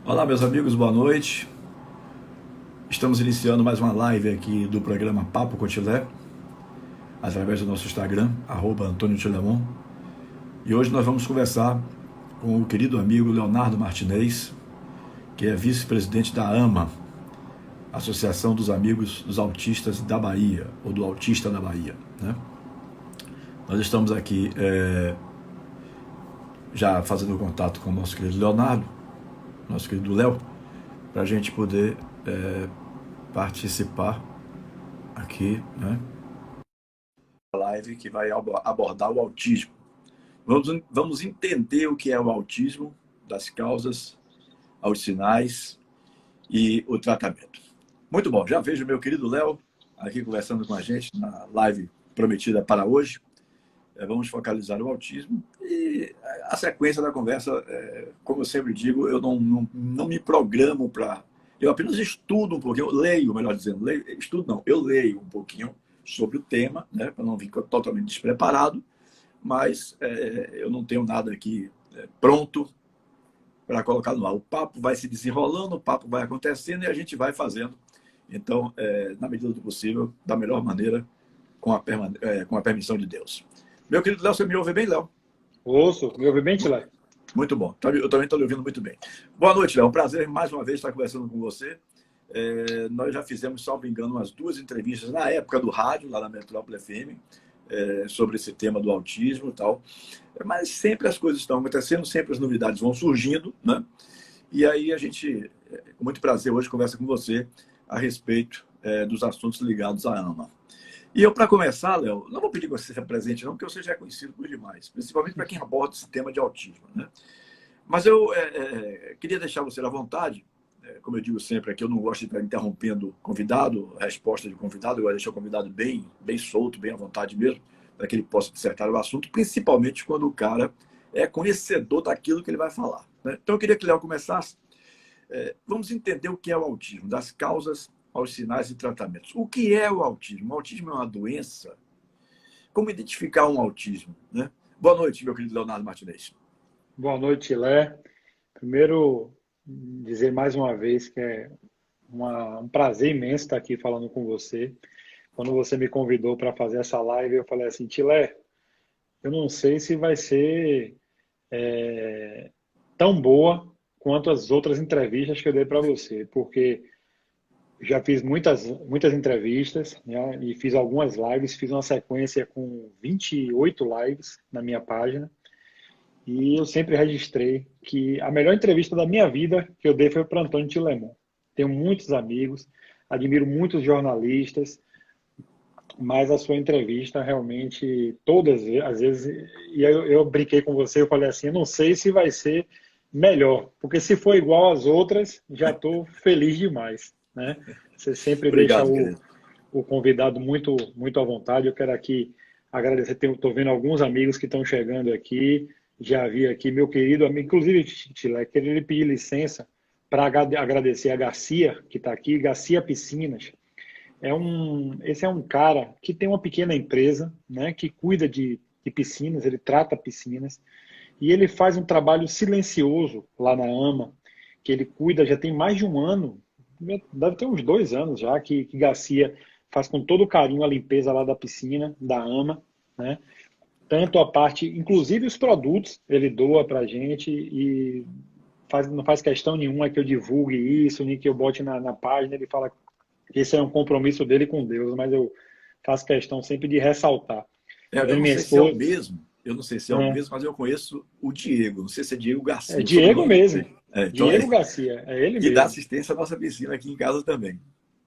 Olá, meus amigos, boa noite. Estamos iniciando mais uma live aqui do programa Papo com Tilé, através do nosso Instagram, @AntônioTilemon. E hoje nós vamos conversar com o querido amigo Leonardo Martinez, que é vice-presidente da AMA, Associação dos Amigos dos Autistas da Bahia, ou do Autista da Bahia, né? Nós estamos aqui já fazendo contato com o nosso querido Leonardo, nosso querido Léo, para a gente poder participar aqui, né? Live que vai abordar o autismo. Vamos entender o que é o autismo, das causas, aos sinais e o tratamento. Muito bom, já vejo meu querido Léo aqui conversando com a gente na live prometida para hoje. Vamos focalizar o autismo e a sequência da conversa, como eu sempre digo, eu não me programo para... Eu apenas estudo um pouquinho, leio, melhor dizendo, eu leio um pouquinho sobre o tema, né, para não vir totalmente despreparado, mas eu não tenho nada aqui pronto para colocar no ar. O papo vai se desenrolando, o papo vai acontecendo e a gente vai fazendo. Então, na medida do possível, da melhor maneira, com a permissão de Deus. Meu querido Léo, você me ouve bem, Léo? Ouço, me ouve bem, Tilé? Muito bom. Eu também estou lhe ouvindo muito bem. Boa noite, Léo. Um prazer mais uma vez estar conversando com você. Nós já fizemos, salvo engano, umas 2 entrevistas na época do rádio, lá na Metrópole FM, sobre esse tema do autismo e tal. Mas sempre as coisas estão acontecendo, sempre as novidades vão surgindo, né? E aí a gente, com muito prazer, hoje conversa com você a respeito dos assuntos ligados à AMA. E eu, para começar, Léo, não vou pedir que você se apresente, não, porque você já é conhecido por demais, principalmente para quem aborda esse tema de autismo, né? Mas eu queria deixar você à vontade, como eu digo sempre aqui, eu não gosto de estar interrompendo convidado, a resposta de convidado, eu gosto de deixar o convidado bem solto, bem à vontade mesmo, para que ele possa dissertar o assunto, principalmente quando o cara é conhecedor daquilo que ele vai falar, né? Então eu queria que o Léo começasse. Vamos entender o que é o autismo, das causas aos sinais e tratamentos. O que é o autismo? O autismo é uma doença? Como identificar um autismo, né? Boa noite, meu querido Leonardo Martinez. Boa noite, Tilé. Primeiro, dizer mais uma vez que é um prazer imenso estar aqui falando com você. Quando você me convidou para fazer essa live, eu falei assim, Tilé, eu não sei se vai ser tão boa quanto as outras entrevistas que eu dei para você, porque já fiz muitas entrevistas, né, e fiz algumas lives, fiz uma sequência com 28 lives na minha página. E eu sempre registrei que a melhor entrevista da minha vida que eu dei foi para Antônio Tilemon. Tenho muitos amigos, admiro muitos jornalistas, mas a sua entrevista realmente, todas as vezes, e eu brinquei com você, eu falei assim, eu não sei se vai ser melhor, porque se for igual às outras, já estou feliz demais, né? Você sempre deixa Obrigado, querido. o convidado muito à vontade. Eu quero aqui agradecer, estou vendo alguns amigos que estão chegando aqui, já vi aqui meu querido amigo, inclusive, Tila, queria lhe pedir licença para agradecer a Garcia, que está aqui, Garcia Piscinas. Esse é um cara que tem uma pequena empresa, né, que cuida de piscinas, ele trata piscinas, e ele faz um trabalho silencioso lá na AMA, que ele cuida, já tem mais de um ano, deve ter uns 2 anos já, que Garcia faz com todo carinho a limpeza lá da piscina, da AMA, né? Tanto a parte, inclusive os produtos, ele doa para a gente e não faz questão nenhuma que eu divulgue isso, nem que eu bote na página. Ele fala que esse é um compromisso dele com Deus, mas eu faço questão sempre de ressaltar. Tô Eu vendo não minha sei se é o esposa. mesmo, mas eu conheço o Diego. Não sei se é Diego É Garcia, o Diego sobrenome mesmo. dele. Diego Garcia, é ele E dá mesmo. assistência à nossa piscina aqui em casa também.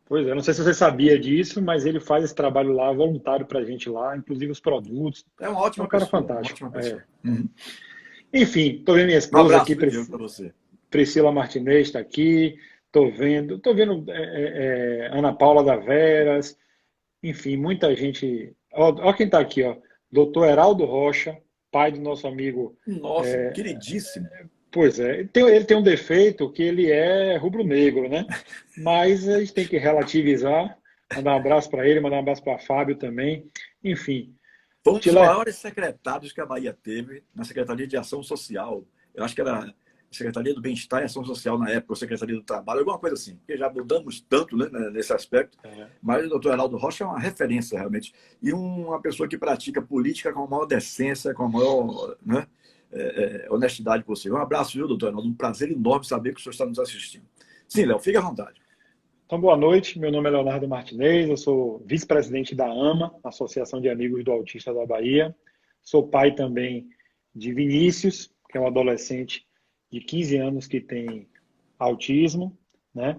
Pois é, não sei se você sabia disso, mas ele faz esse trabalho lá, voluntário para a gente lá, inclusive os produtos. É uma É um ótima cara pessoa, uma fantástico. ótima pessoa. Uhum. Enfim, estou vendo minha Um esposa aqui, abraço, viu, Diego, para você. Priscila Martinez está aqui, tô vendo Ana Paula da Veras, enfim, muita gente. Ó quem está aqui, ó, Dr. Heraldo Rocha, pai do nosso amigo. Nossa, queridíssimo. Pois é, ele tem um defeito que ele é rubro-negro, né? Mas a gente tem que relativizar, mandar um abraço para ele, mandar um abraço para Fábio também. Enfim, Foi um dos Tilé, maiores secretários que a Bahia teve na Secretaria de Ação Social. Eu acho que era Secretaria do Bem-Estar e Ação Social na época, ou Secretaria do Trabalho, alguma coisa assim, porque já mudamos tanto, né, nesse aspecto, mas o doutor Heraldo Rocha é uma referência realmente, e uma pessoa que pratica política com a maior decência, com a maior, né, honestidade possível. Um abraço, viu, doutor Heraldo? Um prazer enorme saber que o senhor está nos assistindo. Sim, Léo, fique à vontade. Então, boa noite. Meu nome é Leonardo Martinez, eu sou vice-presidente da AMA, Associação de Amigos do Autista da Bahia. Sou pai também de Vinícius, que é um adolescente de 15 anos que tem autismo, né?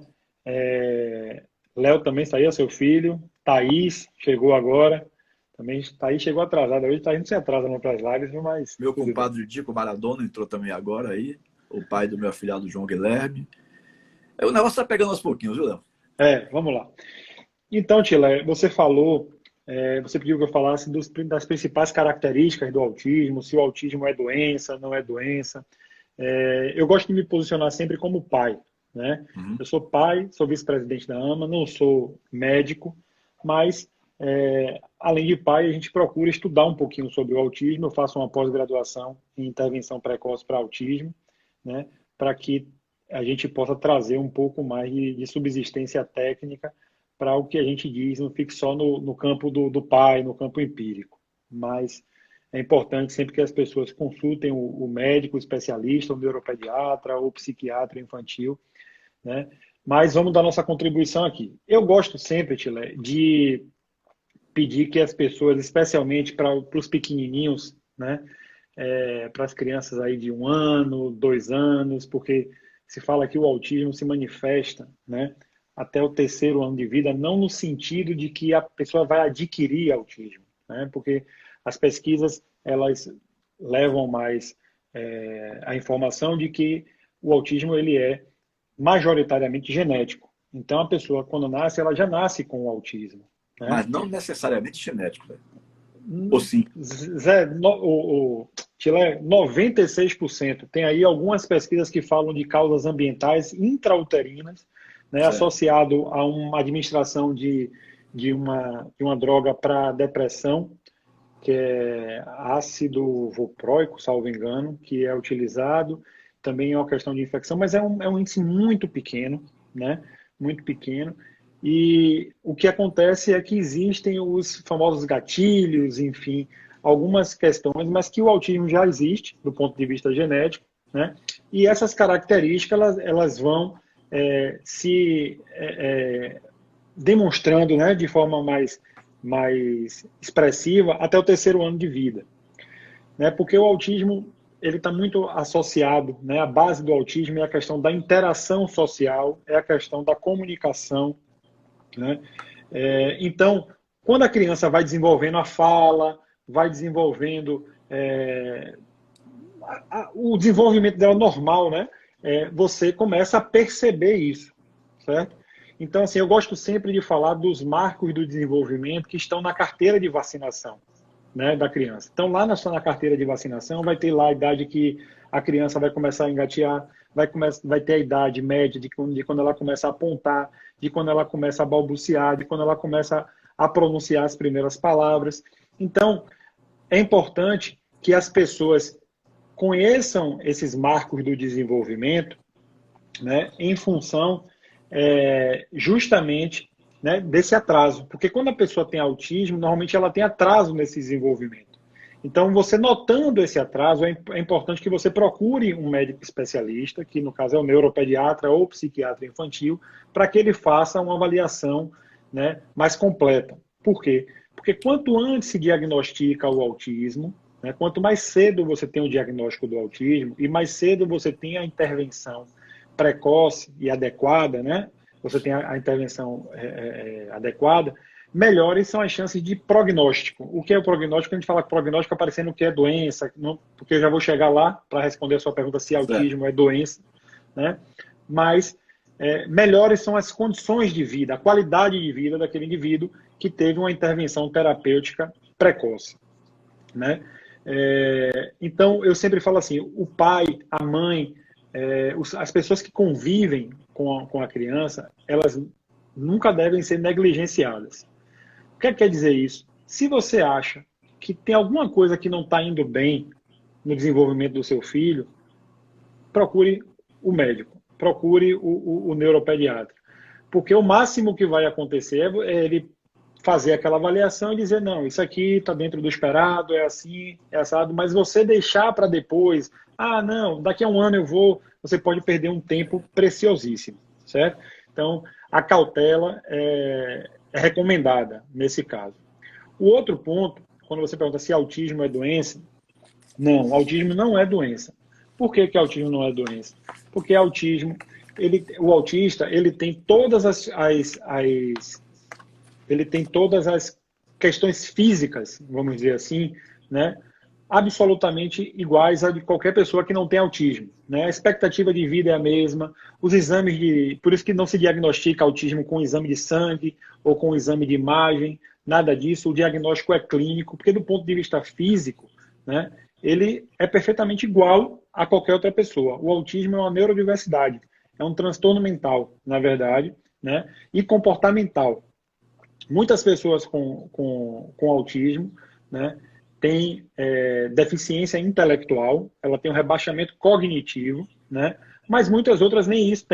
Léo também está aí, seu filho. Thaís chegou agora. Também Thaís chegou atrasada. Hoje Thaís não se atrasa não para as lives, mas... Meu compadre Dico Maradona entrou também agora aí, o pai do meu afilhado João Guilherme. O negócio está pegando aos pouquinhos, viu, Léo? Vamos lá. Então, Tila, você falou, você pediu que eu falasse das principais características do autismo, se o autismo é doença, não é doença. Eu gosto de me posicionar sempre como pai, né? Uhum. Eu sou pai, sou vice-presidente da AMA, não sou médico, mas, além de pai, a gente procura estudar um pouquinho sobre o autismo. Eu faço uma pós-graduação em intervenção precoce para autismo, né? Para que a gente possa trazer um pouco mais de subsistência técnica para o que a gente diz, não fique só no campo do pai, no campo empírico. Mas é importante sempre que as pessoas consultem o médico, o especialista, o neuropediatra, ou psiquiatra infantil, né? Mas vamos dar nossa contribuição aqui. Eu gosto sempre, Tilé, de pedir que as pessoas, especialmente para os pequenininhos, né? Para as crianças aí de 1 ano, 2 anos, porque se fala que o autismo se manifesta, né, até o 3º ano de vida, não no sentido de que a pessoa vai adquirir autismo, né, porque as pesquisas elas levam mais a informação de que o autismo ele é majoritariamente genético. Então a pessoa quando nasce, ela já nasce com o autismo, né? Mas não necessariamente genético, né? Ou sim? Tilé, 96%. Tem aí algumas pesquisas que falam de causas ambientais intrauterinas, né, associado a uma administração de uma droga para depressão, que é ácido valproico, salvo engano, que é utilizado. Também é uma questão de infecção, mas é um índice muito pequeno, né? Muito pequeno. E o que acontece é que existem os famosos gatilhos, enfim, algumas questões, mas que o autismo já existe do ponto de vista genético, né? E essas características elas vão se demonstrando, né, de forma mais expressiva até o 3º ano de vida, né? Porque o autismo ele está muito associado, né? A base do autismo é a questão da interação social, é a questão da comunicação, né? Então, quando a criança vai desenvolvendo a fala, vai desenvolvendo o desenvolvimento dela normal, né? Você começa a perceber isso, certo? Então, assim, eu gosto sempre de falar dos marcos do desenvolvimento que estão na carteira de vacinação, né, da criança. Então, lá na carteira de vacinação, vai ter lá a idade que a criança vai começar a engatear, vai ter a idade média de quando ela começa a apontar, de quando ela começa a balbuciar, de quando ela começa a pronunciar as primeiras palavras. Então, é importante que as pessoas conheçam esses marcos do desenvolvimento, né, em função justamente, né, desse atraso. Porque quando a pessoa tem autismo, normalmente ela tem atraso nesse desenvolvimento. Então, você notando esse atraso, é importante que você procure um médico especialista, que no caso é o neuropediatra ou psiquiatra infantil, para que ele faça uma avaliação, né, mais completa. Por quê? Porque quanto antes se diagnostica o autismo, né, quanto mais cedo você tem o diagnóstico do autismo e mais cedo você tem a intervenção precoce e adequada, né, você tem a intervenção adequada, melhores são as chances de prognóstico. O que é o prognóstico? A gente fala que prognóstico parecendo o que é doença, não, porque eu já vou chegar lá para responder a sua pergunta se autismo é doença, né? Mas melhores são as condições de vida, a qualidade de vida daquele indivíduo que teve uma intervenção terapêutica precoce, né? Então, eu sempre falo assim, o pai, a mãe, as pessoas que convivem com a criança, elas nunca devem ser negligenciadas. O que quer dizer isso? Se você acha que tem alguma coisa que não está indo bem no desenvolvimento do seu filho, procure o médico, procure o neuropediatra. Porque o máximo que vai acontecer é ele fazer aquela avaliação e dizer, não, isso aqui está dentro do esperado, é assim, é assado, mas você deixar para depois, não, daqui a um ano eu vou, você pode perder um tempo preciosíssimo, certo? Então, a cautela é recomendada nesse caso. O outro ponto, quando você pergunta se autismo é doença, não, autismo não é doença. Por que autismo não é doença? Porque autismo, o autista, ele tem todas ele tem todas as questões físicas, vamos dizer assim, né, absolutamente iguais a de qualquer pessoa que não tem autismo, né? A expectativa de vida é a mesma, os exames por isso que não se diagnostica autismo com exame de sangue ou com exame de imagem, nada disso, o diagnóstico é clínico, porque do ponto de vista físico, né, ele é perfeitamente igual a qualquer outra pessoa. O autismo é uma neurodiversidade, é um transtorno mental, na verdade, né, e comportamental. Muitas pessoas com autismo, né, têm deficiência intelectual, ela tem um rebaixamento cognitivo, né, mas muitas outras nem isso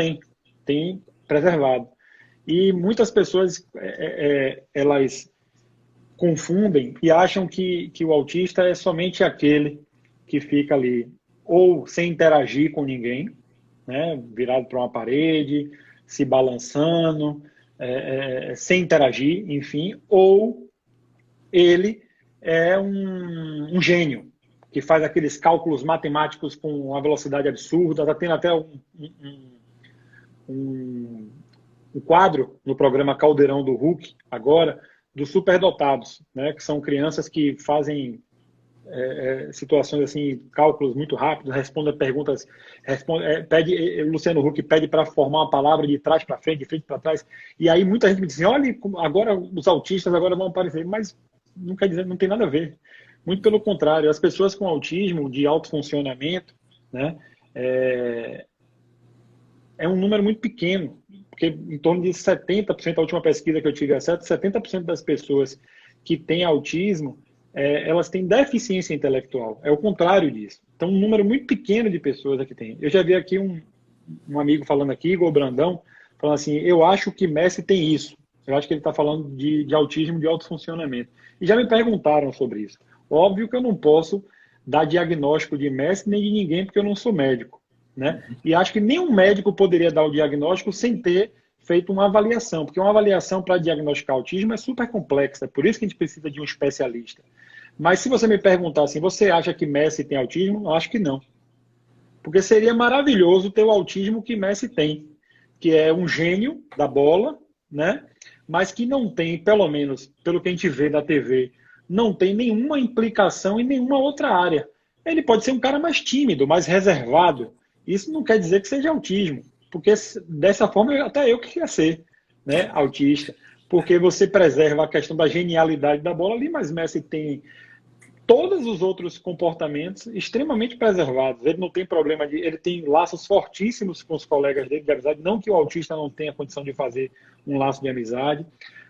têm preservado. E muitas pessoas, elas confundem e acham que o autista é somente aquele que fica ali ou sem interagir com ninguém, né, virado para uma parede, se balançando, sem interagir, enfim, ou ele é um gênio que faz aqueles cálculos matemáticos com uma velocidade absurda, está tendo até um quadro no programa Caldeirão do Hulk, agora, dos superdotados, né, que são crianças que fazem situações assim, cálculos muito rápidos, respondem perguntas, Luciano Huck pede para formar uma palavra de trás para frente, de frente para trás, e aí muita gente me diz, olha, agora os autistas agora vão aparecer, mas não quer dizer, não tem nada a ver. Muito pelo contrário, as pessoas com autismo de alto funcionamento, né, é um número muito pequeno, porque em torno de 70%, a última pesquisa que eu tive acesso, 70% das pessoas que têm autismo, elas têm deficiência intelectual. É o contrário disso. Então, um número muito pequeno de pessoas aqui tem. Eu já vi aqui um amigo falando aqui, Igor Brandão, falando assim, eu acho que Messi tem isso. Eu acho que ele está falando de autismo de alto funcionamento. E já me perguntaram sobre isso. Óbvio que eu não posso dar diagnóstico de Messi nem de ninguém, porque eu não sou médico, né? E acho que nenhum médico poderia dar o diagnóstico sem ter feito uma avaliação, porque uma avaliação para diagnosticar autismo é super complexa, por isso que a gente precisa de um especialista. Mas se você me perguntar assim, você acha que Messi tem autismo? Eu acho que não. Porque seria maravilhoso ter o autismo que Messi tem, que é um gênio da bola, né? Mas que não tem, pelo menos pelo que a gente vê da TV, não tem nenhuma implicação em nenhuma outra área. Ele pode ser um cara mais tímido, mais reservado. Isso não quer dizer que seja autismo, porque dessa forma até eu queria ser, né, autista, porque você preserva a questão da genialidade da bola ali, mas Messi tem todos os outros comportamentos extremamente preservados. Ele não tem problema ele tem laços fortíssimos com os colegas dele de amizade, não que o autista não tenha condição de fazer um laço de amizade,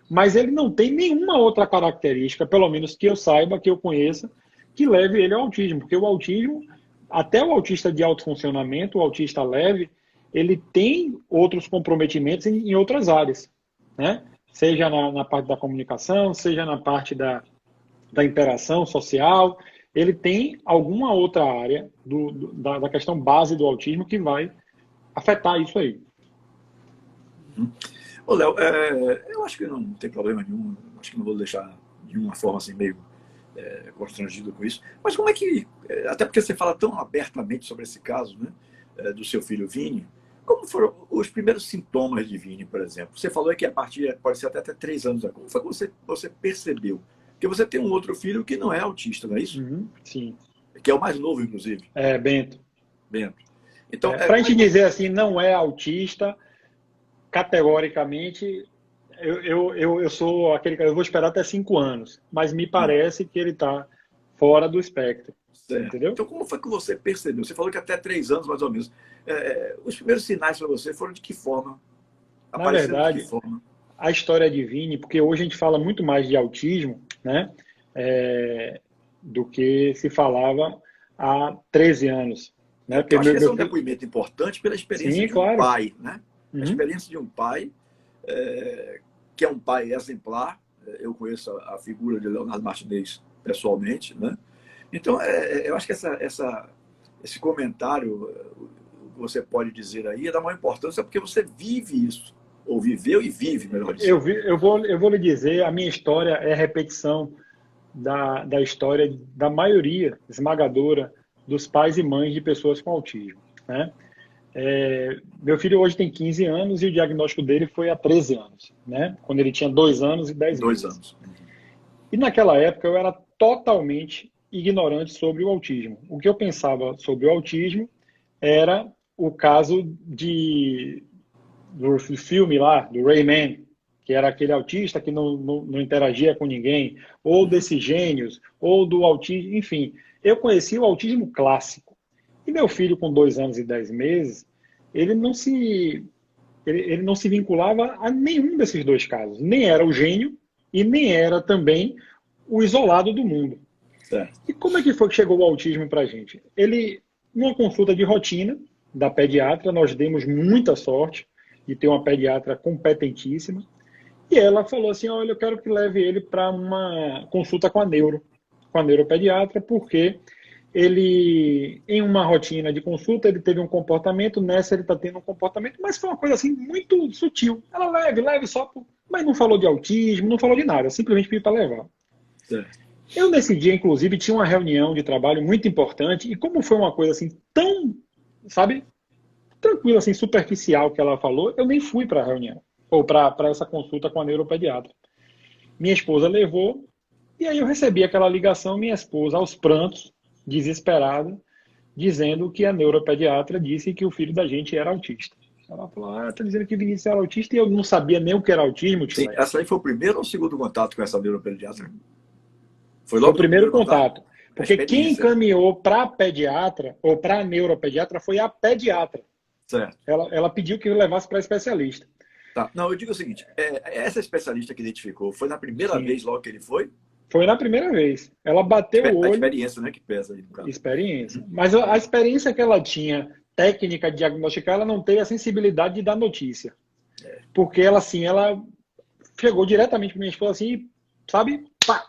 mas ele não tem nenhuma outra característica, pelo menos que eu saiba, que eu conheça, que leve ele ao autismo, porque o autismo, até o autista de alto funcionamento, o autista leve, ele tem outros comprometimentos em outras áreas, né? Seja na parte da comunicação, seja na parte da interação social, ele tem alguma outra área da questão base do autismo que vai afetar isso aí. Ô, Léo, eu acho que não tem problema nenhum, acho que não vou deixar de uma forma assim meio constrangido com isso, mas como é que, até porque você fala tão abertamente sobre esse caso, né, do seu filho Vini, como foram os primeiros sintomas de Vini, por exemplo? Você falou que a partir, pode ser até 3 anos, como foi que você percebeu? Porque você tem um outro filho que não é autista, não é isso? Sim. Que é o mais novo, inclusive. Bento. Então, para a gente dizer assim, não é autista, categoricamente, eu sou aquele cara, eu vou esperar até 5 anos, mas me parece que ele está fora do espectro. Certo. Entendeu? Então, como foi que você percebeu? Você falou que até 3 anos, mais ou menos. Os primeiros sinais para você foram de que forma? Na verdade, de que forma? A história de Vini, porque hoje a gente fala muito mais de autismo, né, do que se falava há 13 anos. Né? Eu acho que esse é um depoimento importante pela experiência de um pai, né? A experiência de um pai, que é um pai exemplar. Eu conheço a figura de Leonardo Martinez pessoalmente, né? Então, eu acho que esse comentário que você pode dizer aí é da maior importância porque você vive isso, ou viveu e vive, melhor dizendo. Eu vou lhe dizer, a minha história é a repetição da história da maioria esmagadora dos pais e mães de pessoas com autismo, né? Meu filho hoje tem 15 anos e o diagnóstico dele foi há 13 anos, né? Quando ele tinha 2 anos e 10 meses. 2 anos. E naquela época eu era totalmente ignorante sobre o autismo. O que eu pensava sobre o autismo era o caso do filme lá, do Rayman, que era aquele autista que não interagia com ninguém, ou desses gênios, ou do autismo, enfim. Eu conheci o autismo clássico. E meu filho, com 2 anos e 10 meses, ele não se vinculava a nenhum desses dois casos. Nem era o gênio e nem era também o isolado do mundo. Certo. E como é que foi que chegou o autismo para a gente? Numa consulta de rotina da pediatra, nós demos muita sorte de ter uma pediatra competentíssima. E ela falou assim, olha, eu quero que leve ele para uma consulta com a neuropediatra, porque ele, em uma rotina de consulta, ele teve um comportamento, nessa ele está tendo um comportamento, mas foi uma coisa assim muito sutil. Ela leve só, mas não falou de autismo, não falou de nada, simplesmente pediu para levar. Certo. Eu, nesse dia, inclusive, tinha uma reunião de trabalho muito importante, e como foi uma coisa assim tão, sabe, tranquila, assim, superficial que ela falou, eu nem fui para a reunião, ou para essa consulta com a neuropediatra. Minha esposa levou, e aí eu recebi aquela ligação, minha esposa, aos prantos, desesperada, dizendo que a neuropediatra disse que o filho da gente era autista. Ela falou, tá dizendo que o Vinícius era autista, e eu não sabia nem o que era autismo. Sim, essa aí foi o primeiro ou o segundo contato com essa neuropediatra? Foi o primeiro contato. Porque quem encaminhou para a pediatra, ou para a neuropediatra, foi a pediatra. Certo. Ela pediu que eu levasse para especialista. Tá. Não, eu digo o seguinte, essa especialista que identificou, foi na primeira vez logo que ele foi? Foi na primeira vez. Ela bateu o olho. A experiência, né, que pesa aí no caso. Experiência. Mas a experiência que ela tinha, técnica de diagnosticar, ela não teve a sensibilidade de dar notícia. Porque ela, assim, ela chegou diretamente para minha esposa assim, sabe? Pá!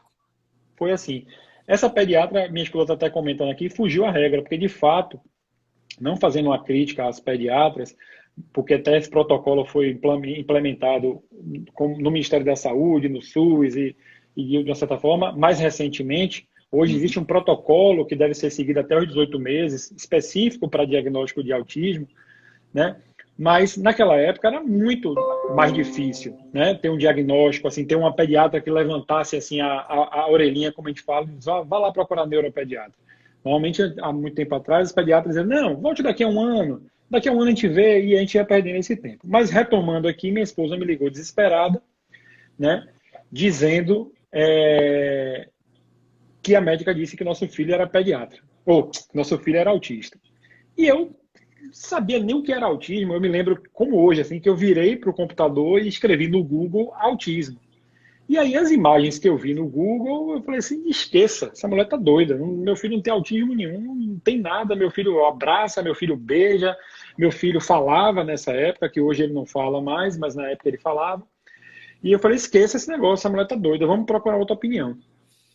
Foi assim. Essa pediatra, minha esposa está até comentando aqui, fugiu a regra, porque de fato, não fazendo uma crítica às pediatras, porque até esse protocolo foi implementado no Ministério da Saúde, no SUS e de uma certa forma, mais recentemente, hoje existe um protocolo que deve ser seguido até os 18 meses, específico para diagnóstico de autismo, né? Mas naquela época era muito mais difícil, né? Ter um diagnóstico, assim, ter uma pediatra que levantasse assim a orelhinha, como a gente fala, e diz, vá lá procurar neuropediatra. Normalmente, há muito tempo atrás, os pediatras diziam, não, volte daqui a um ano a gente vê, e a gente ia perdendo esse tempo. Mas retomando aqui, minha esposa me ligou desesperada, né? Dizendo que a médica disse que nosso filho era pediatra, ou nosso filho era autista. E eu sabia nem o que era autismo. Eu me lembro, como hoje, assim, que eu virei para o computador e escrevi no Google autismo. E aí as imagens que eu vi no Google, eu falei assim, esqueça, essa mulher tá doida, meu filho não tem autismo nenhum, não tem nada, meu filho abraça, meu filho beija, meu filho falava nessa época, que hoje ele não fala mais, mas na época ele falava. E eu falei, esqueça esse negócio, essa mulher tá doida, vamos procurar outra opinião.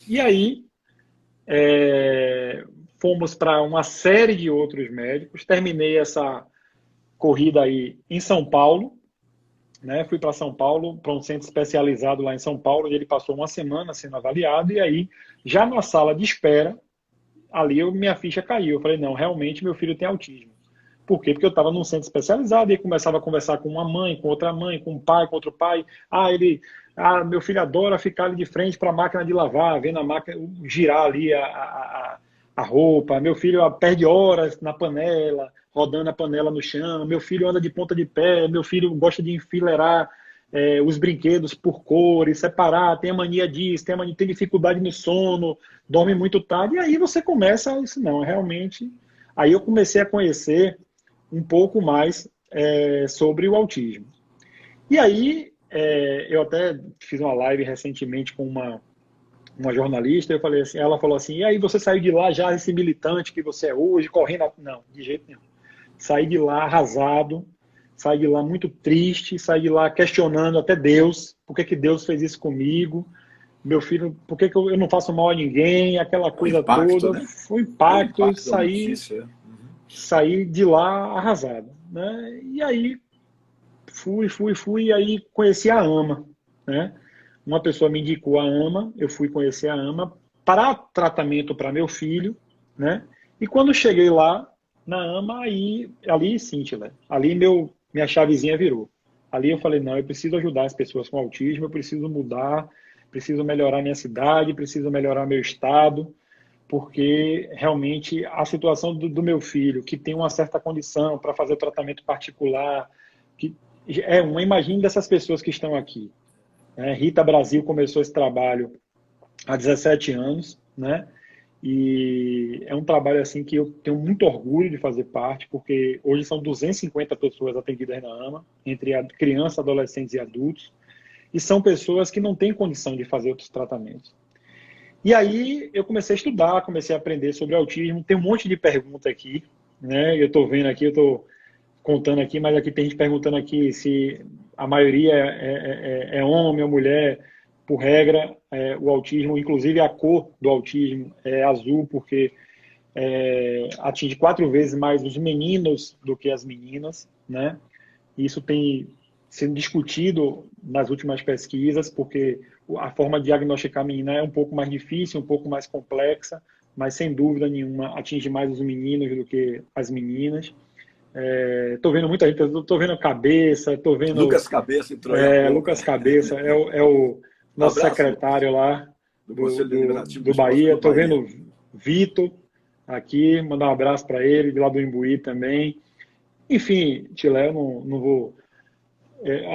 E aí, fomos para uma série de outros médicos, terminei essa corrida aí em São Paulo, né? Fui para São Paulo, para um centro especializado lá em São Paulo, e ele passou uma semana sendo avaliado, e aí, já na sala de espera, ali minha ficha caiu. Eu falei, não, realmente meu filho tem autismo. Por quê? Porque eu estava num centro especializado e começava a conversar com uma mãe, com outra mãe, com um pai, com outro pai. Meu filho adora ficar ali de frente para a máquina de lavar, vendo a máquina girar ali a roupa. Meu filho perde horas na panela, rodando a panela no chão. Meu filho anda de ponta de pé. Meu filho gosta de enfileirar os brinquedos por cores, separar, tem a mania disso, tem dificuldade no sono, dorme muito tarde. E aí você começa, isso não, realmente... Aí eu comecei a conhecer um pouco mais sobre o autismo. E aí, eu até fiz uma live recentemente com uma jornalista, eu falei assim, ela falou assim, e aí você saiu de lá já esse militante que você é hoje, correndo... Não, de jeito nenhum. Saí de lá arrasado, saí de lá muito triste, saí de lá questionando até Deus, por que que Deus fez isso comigo, meu filho, por que que eu não faço mal a ninguém, aquela É um coisa impacto, toda, né? foi um É o impacto, impacto da notícia. saí de lá arrasado, né? E aí fui, e aí conheci a AMA, né? Uma pessoa me indicou a AMA, eu fui conhecer a AMA para tratamento para meu filho, né? E quando cheguei lá na AMA, ali sim, Tila, ali minha chavezinha virou. Ali eu falei, não, eu preciso ajudar as pessoas com autismo, eu preciso mudar, preciso melhorar minha cidade, preciso melhorar meu estado, porque realmente a situação do meu filho, que tem uma certa condição para fazer o tratamento particular, que imagine dessas pessoas que estão aqui. Né? Rita Brasil começou esse trabalho há 17 anos, né? E é um trabalho assim que eu tenho muito orgulho de fazer parte, porque hoje são 250 pessoas atendidas na AMA, entre crianças, adolescentes e adultos, e são pessoas que não têm condição de fazer outros tratamentos. E aí eu comecei a estudar, comecei a aprender sobre autismo, tem um monte de pergunta aqui, né? Eu estou vendo aqui, eu estou contando aqui, mas aqui tem gente perguntando aqui se a maioria é homem ou mulher. Por regra, o autismo, inclusive a cor do autismo é azul, porque atinge 4 vezes mais os meninos do que as meninas, né? Isso tem sido discutido nas últimas pesquisas, porque a forma de diagnosticar a menina é um pouco mais difícil, um pouco mais complexa, mas sem dúvida nenhuma atinge mais os meninos do que as meninas. Tô vendo muita gente, tô vendo Cabeça, tô vendo Lucas Cabeça entrou aí há pouco. Lucas Cabeça, é o nosso Abraço, secretário lá do Conselho Deliberativo do do Esporte Bahia. do Tô Bahia. vendo Vitor aqui, mandar um abraço para ele, de lá do Imbuí também. Enfim, Tilé, eu não vou...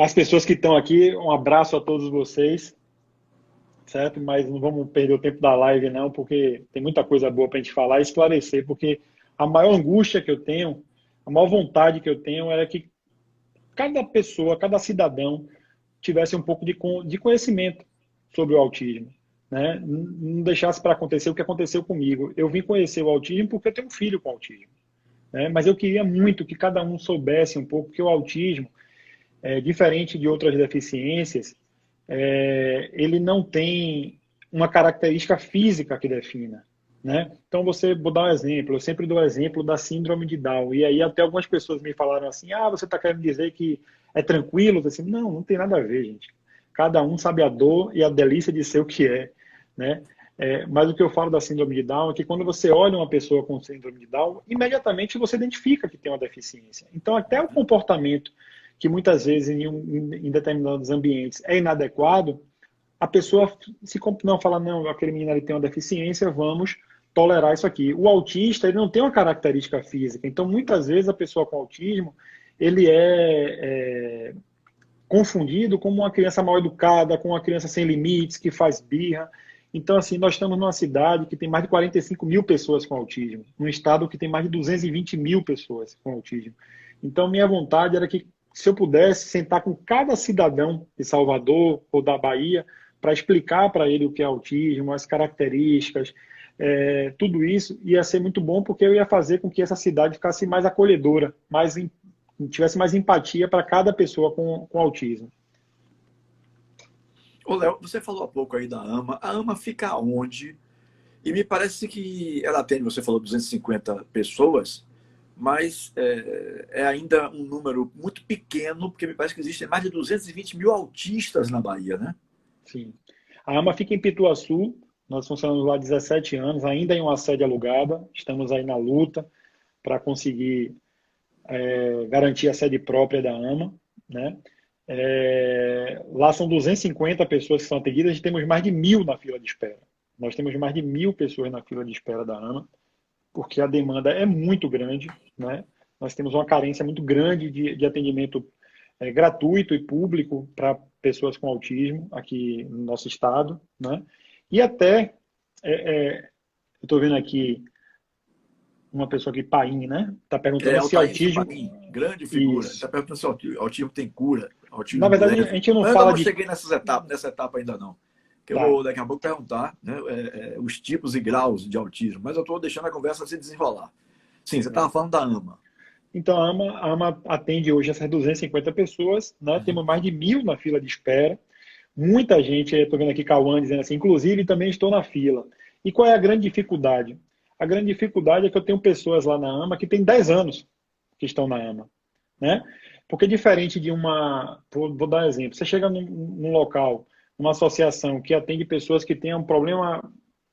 as pessoas que estão aqui, um abraço a todos vocês, certo? Mas não vamos perder o tempo da live não, porque tem muita coisa boa para a gente falar e esclarecer, porque a maior angústia que eu tenho, a maior vontade que eu tenho era que cada pessoa, cada cidadão tivesse um pouco de conhecimento sobre o autismo, né? Não deixasse para acontecer o que aconteceu comigo. Eu vim conhecer o autismo porque eu tenho um filho com autismo, né? Mas eu queria muito que cada um soubesse um pouco que o autismo, diferente de outras deficiências, ele não tem uma característica física que defina, né? Então, vou dar um exemplo, eu sempre dou o exemplo da síndrome de Down, e aí até algumas pessoas me falaram assim, você está querendo dizer que é tranquilo? Assim, não tem nada a ver, gente. Cada um sabe a dor e a delícia de ser o que é, né? Mas o que eu falo da síndrome de Down é que quando você olha uma pessoa com síndrome de Down, imediatamente você identifica que tem uma deficiência. Então, até o comportamento que muitas vezes em determinados ambientes é inadequado, a pessoa não fala, não, aquele menino ali tem uma deficiência, vamos tolerar isso aqui. O autista, ele não tem uma característica física, então muitas vezes a pessoa com autismo, ele é confundido como uma criança mal educada, com uma criança sem limites, que faz birra. Então, assim, nós estamos numa cidade que tem mais de 45 mil pessoas com autismo, num estado que tem mais de 220 mil pessoas com autismo. Então, minha vontade era que, se eu pudesse, sentar com cada cidadão de Salvador ou da Bahia para explicar para ele o que é autismo, as características, tudo isso ia ser muito bom, porque eu ia fazer com que essa cidade ficasse mais acolhedora, tivesse mais empatia para cada pessoa com autismo. Ô, Léo, você falou há pouco aí da AMA. A AMA fica onde? E me parece que ela tem, você falou 250 pessoas, mas é ainda um número muito pequeno, porque me parece que existem mais de 220 mil autistas na Bahia, né? Sim. A AMA fica em Pituaçu, nós funcionamos lá há 17 anos, ainda em uma sede alugada, estamos aí na luta para conseguir garantir a sede própria da AMA, né? Lá são 250 pessoas que são atendidas e temos mais de 1.000 na fila de espera. Nós temos mais de 1.000 pessoas na fila de espera da AMA, porque a demanda é muito grande, né? Nós temos uma carência muito grande de atendimento gratuito e público para pessoas com autismo aqui no nosso estado, né? E até, eu estou vendo aqui uma pessoa aqui, Paim, né? Está perguntando se autismo... Paim, grande figura. Está perguntando se autismo tem cura, autismo Na verdade, leve. a gente não Mas fala eu não cheguei nessa etapa ainda não. que eu vou daqui a pouco perguntar, né, os tipos e graus de autismo, mas eu estou deixando a conversa se desenrolar. Sim, você estava falando da AMA. Então, a AMA atende hoje essas 250 pessoas, né? Temos mais de 1.000 na fila de espera. Muita gente, estou vendo aqui Cauã dizendo assim, inclusive também estou na fila. E qual é a grande dificuldade? A grande dificuldade é que eu tenho pessoas lá na AMA que têm 10 anos que estão na AMA, né? Porque diferente de vou dar um exemplo, você chega num local, numa associação que atende pessoas que têm um problema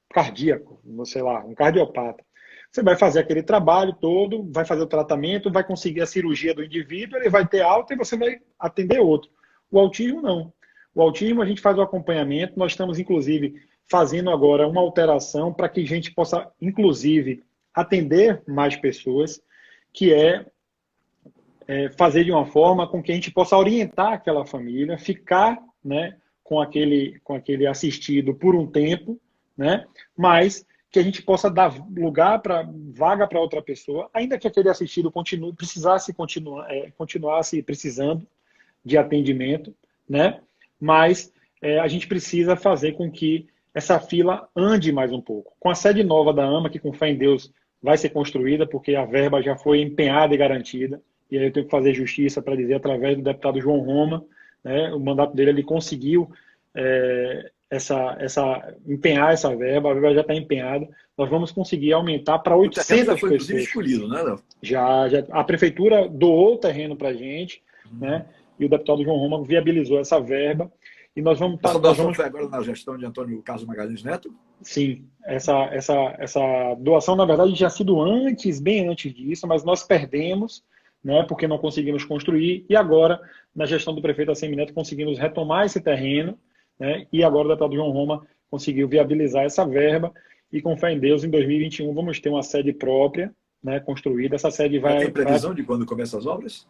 cardíaco, sei lá, um cardiopata. Você vai fazer aquele trabalho todo, vai fazer o tratamento, vai conseguir a cirurgia do indivíduo, ele vai ter alta e você vai atender outro. O autismo, não. O autismo, a gente faz o acompanhamento, nós estamos, inclusive, fazendo agora uma alteração para que a gente possa, inclusive, atender mais pessoas, que é fazer de uma forma com que a gente possa orientar aquela família, ficar, né, com aquele assistido por um tempo, né, mas que a gente possa dar vaga para outra pessoa, ainda que aquele assistido continuasse precisando de atendimento, né, mas a gente precisa fazer com que essa fila ande mais um pouco. Com a sede nova da AMA, que com fé em Deus vai ser construída, porque a verba já foi empenhada e garantida, e aí eu tenho que fazer justiça para dizer, através do deputado João Roma, né, o mandato dele, ele conseguiu empenhar essa verba, a verba já está empenhada, nós vamos conseguir aumentar para 800 foi, pessoas. Escolhido, né, Léo? Já, a prefeitura doou o terreno para a gente, né, e o deputado João Roma viabilizou essa verba, e nós vamos... Essa doação foi agora na gestão de Antônio Carlos Magalhães Neto? Sim, essa doação, na verdade, tinha sido bem antes disso, mas nós perdemos, né, porque não conseguimos construir, e agora, na gestão do prefeito Assemineto, conseguimos retomar esse terreno, né, e agora o deputado João Roma conseguiu viabilizar essa verba, e com fé em Deus, em 2021, vamos ter uma sede própria, né, construída. Essa sede vai... Tem previsão de quando começam as obras?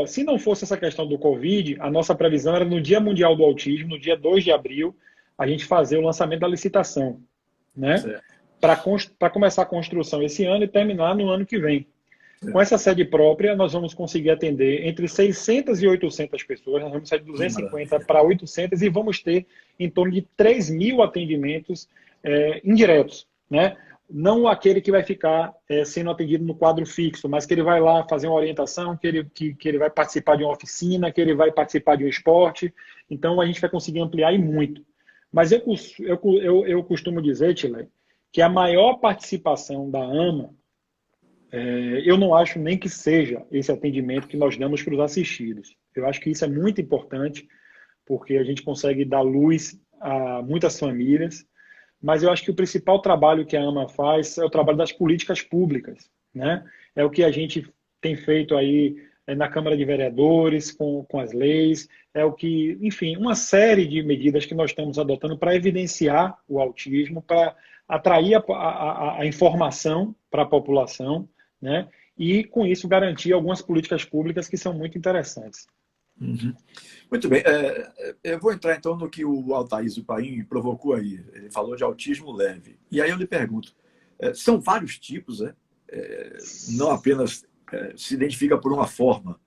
Se não fosse essa questão do Covid, a nossa previsão era no Dia Mundial do Autismo, no dia 2 de abril, a gente fazer o lançamento da licitação, né, para começar a construção esse ano e terminar no ano que vem. Com essa sede própria, nós vamos conseguir atender entre 600 e 800 pessoas, nós vamos sair de 250 para 800 e vamos ter em torno de 3.000 atendimentos indiretos, né? Não aquele que vai ficar sendo atendido no quadro fixo, mas que ele vai lá fazer uma orientação, que ele vai participar de uma oficina, que ele vai participar de um esporte. Então, a gente vai conseguir ampliar e muito. Mas eu costumo dizer, Tilé, que a maior participação da AMA, eu não acho nem que seja esse atendimento que nós damos para os assistidos. Eu acho que isso é muito importante, porque a gente consegue dar luz a muitas famílias, mas eu acho que o principal trabalho que a AMA faz é o trabalho das políticas públicas, né? É o que a gente tem feito aí na Câmara de Vereadores, com as leis, enfim, uma série de medidas que nós estamos adotando para evidenciar o autismo, para atrair a informação para a população, né? E, com isso, garantir algumas políticas públicas que são muito interessantes. Uhum. Muito bem. Eu vou entrar, então, no que o Altaís Paim provocou aí. Ele falou de autismo leve. E aí eu lhe pergunto, são vários tipos, né? Não apenas se identifica por uma forma.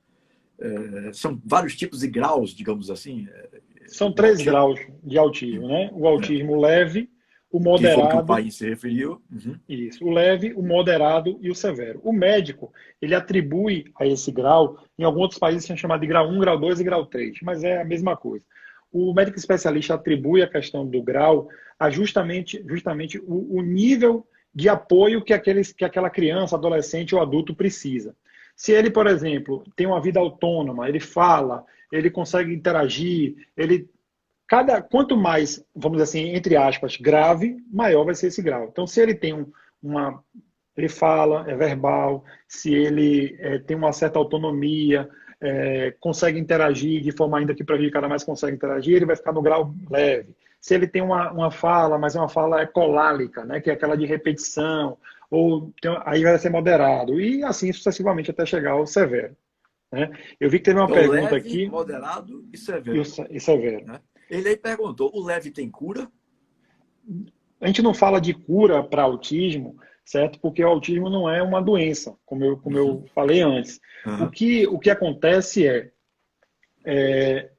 São vários tipos e graus, digamos assim. São 3 graus de autismo, né? O autismo leve, o moderado... Que foi o que o Paim se referiu. Uhum. Isso, o leve, o moderado e o severo. O médico, ele atribui a esse grau, em alguns outros países são chamados de grau 1, grau 2 e grau 3, mas é a mesma coisa. O médico especialista atribui a questão do grau a justamente o nível de apoio que aquela criança, adolescente ou adulto precisa. Se ele, por exemplo, tem uma vida autônoma, ele fala, ele consegue interagir, quanto mais, vamos dizer assim, entre aspas, grave, maior vai ser esse grau. Então, se ele tem ele fala, é verbal, se ele tem uma certa autonomia, consegue interagir de forma ainda que prejudicada, mas consegue interagir, ele vai ficar no grau leve. Se ele tem uma fala, mas é uma fala colálica, né, que é aquela de repetição, aí vai ser moderado, e assim sucessivamente até chegar ao severo. Né? Eu vi que teve uma pergunta leve, aqui. Moderado e severo. E severo. Né? Ele aí perguntou, o leve tem cura? A gente não fala de cura para autismo, certo? Porque o autismo não é uma doença, como eu falei antes. Uhum. O que acontece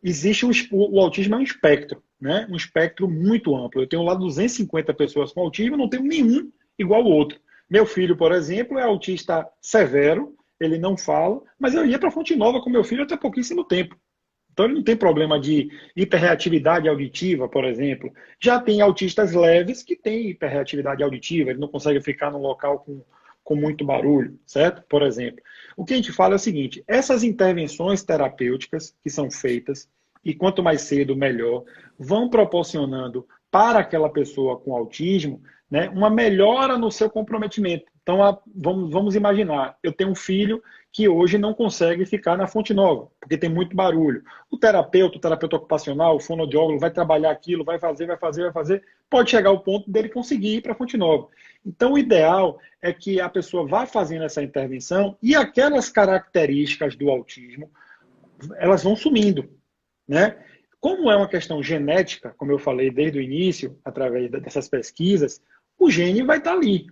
existe o autismo é um espectro, né? Um espectro muito amplo. Eu tenho lá 250 pessoas com autismo, não tenho nenhum igual ao outro. Meu filho, por exemplo, é autista severo, ele não fala, mas eu ia para Fonte Nova com meu filho até pouquíssimo tempo. Então ele não tem problema de hiperreatividade auditiva, por exemplo. Já tem autistas leves que têm hiperreatividade auditiva, ele não consegue ficar num local com muito barulho, certo? Por exemplo. O que a gente fala é o seguinte, essas intervenções terapêuticas que são feitas, e quanto mais cedo, melhor, vão proporcionando para aquela pessoa com autismo, né, uma melhora no seu comprometimento. Então, vamos imaginar, eu tenho um filho que hoje não consegue ficar na Fonte Nova, porque tem muito barulho. O terapeuta ocupacional, o fonoaudiólogo vai trabalhar aquilo, vai fazer, pode chegar ao ponto dele conseguir ir para a Fonte Nova. Então, o ideal é que a pessoa vá fazendo essa intervenção e aquelas características do autismo, elas vão sumindo, né? Como é uma questão genética, como eu falei desde o início, através dessas pesquisas, o gene vai estar ali.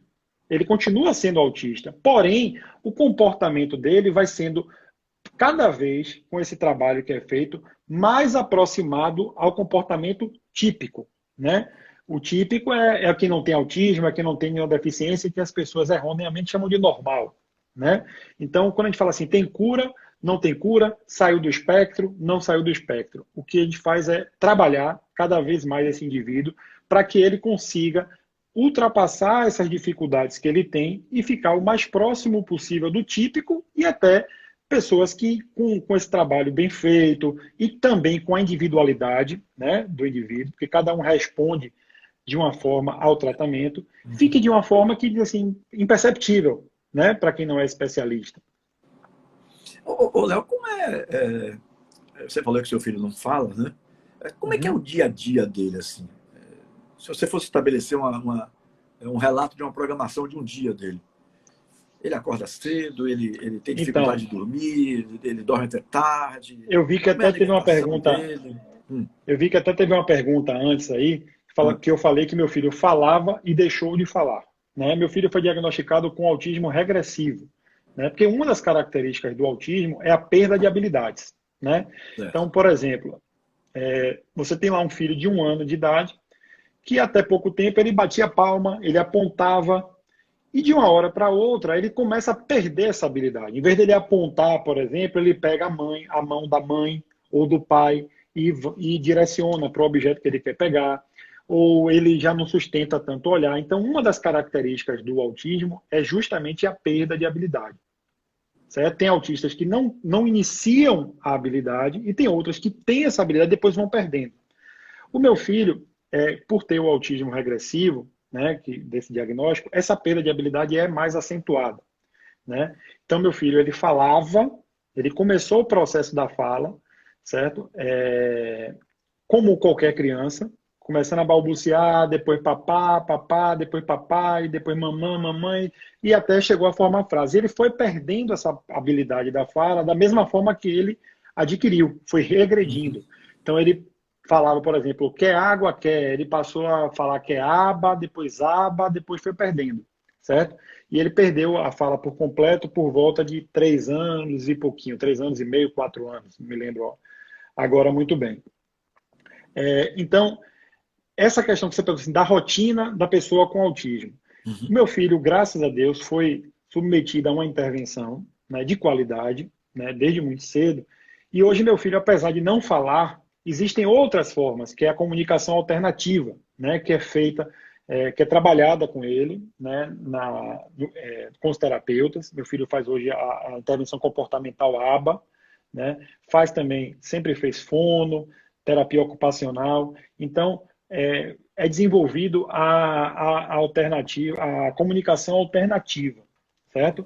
Ele continua sendo autista. Porém, o comportamento dele vai sendo, cada vez, com esse trabalho que é feito, mais aproximado ao comportamento típico, né? O típico é quem não tem autismo, é quem não tem nenhuma deficiência, que as pessoas erroneamente chamam de normal, né? Então, quando a gente fala assim, tem cura, não tem cura, saiu do espectro, não saiu do espectro. O que a gente faz é trabalhar cada vez mais esse indivíduo para que ele consiga ultrapassar essas dificuldades que ele tem e ficar o mais próximo possível do típico e até pessoas que, com esse trabalho bem feito e também com a individualidade, né, do indivíduo, porque cada um responde de uma forma ao tratamento, fique de uma forma que, assim, imperceptível, né, para quem não é especialista. Ô, Léo, como você falou que seu filho não fala, né? Como é que é o dia a dia dele, assim? Se você fosse estabelecer um relato de uma programação de um dia dele, ele acorda cedo, ele tem dificuldade de dormir, ele dorme até tarde. Eu vi que até teve uma pergunta. Eu vi que até teve uma pergunta antes aí, que eu falei que meu filho falava e deixou de falar, né? Meu filho foi diagnosticado com autismo regressivo, né? Porque uma das características do autismo é a perda de habilidades, né? Então, por exemplo, você tem lá um filho de 1 ano de idade que até pouco tempo ele batia palma, ele apontava, e de uma hora para outra ele começa a perder essa habilidade. Em vez dele apontar, por exemplo, ele pega a mão da mãe ou do pai e direciona para o objeto que ele quer pegar, ou ele já não sustenta tanto olhar. Então, uma das características do autismo é justamente a perda de habilidade. Certo? Tem autistas que não iniciam a habilidade e tem outras que têm essa habilidade e depois vão perdendo. O meu filho, por ter o autismo regressivo, né, desse diagnóstico, essa perda de habilidade é mais acentuada, né? Então, meu filho, ele falava, ele começou o processo da fala, certo? Como qualquer criança, começando a balbuciar, depois papá, papá, depois papai, depois mamãe, mamãe, e até chegou a formar frase. Ele foi perdendo essa habilidade da fala da mesma forma que ele adquiriu, foi regredindo. Então, ele falava, por exemplo, quer água, quer. Ele passou a falar quer aba, depois foi perdendo, certo? E ele perdeu a fala por completo por volta de 3 anos e pouquinho, 3 anos e meio, 4 anos, não me lembro agora muito bem. Então, essa questão que você perguntou assim, da rotina da pessoa com autismo. Meu filho, graças a Deus, foi submetido a uma intervenção, né, de qualidade, né, desde muito cedo. E hoje meu filho, apesar de não falar, existem outras formas, que é a comunicação alternativa, né, que é feita, que é trabalhada com ele, né, com os terapeutas. Meu filho faz hoje a intervenção comportamental ABA, né, sempre fez fono, terapia ocupacional. Então, é desenvolvido a comunicação alternativa, certo?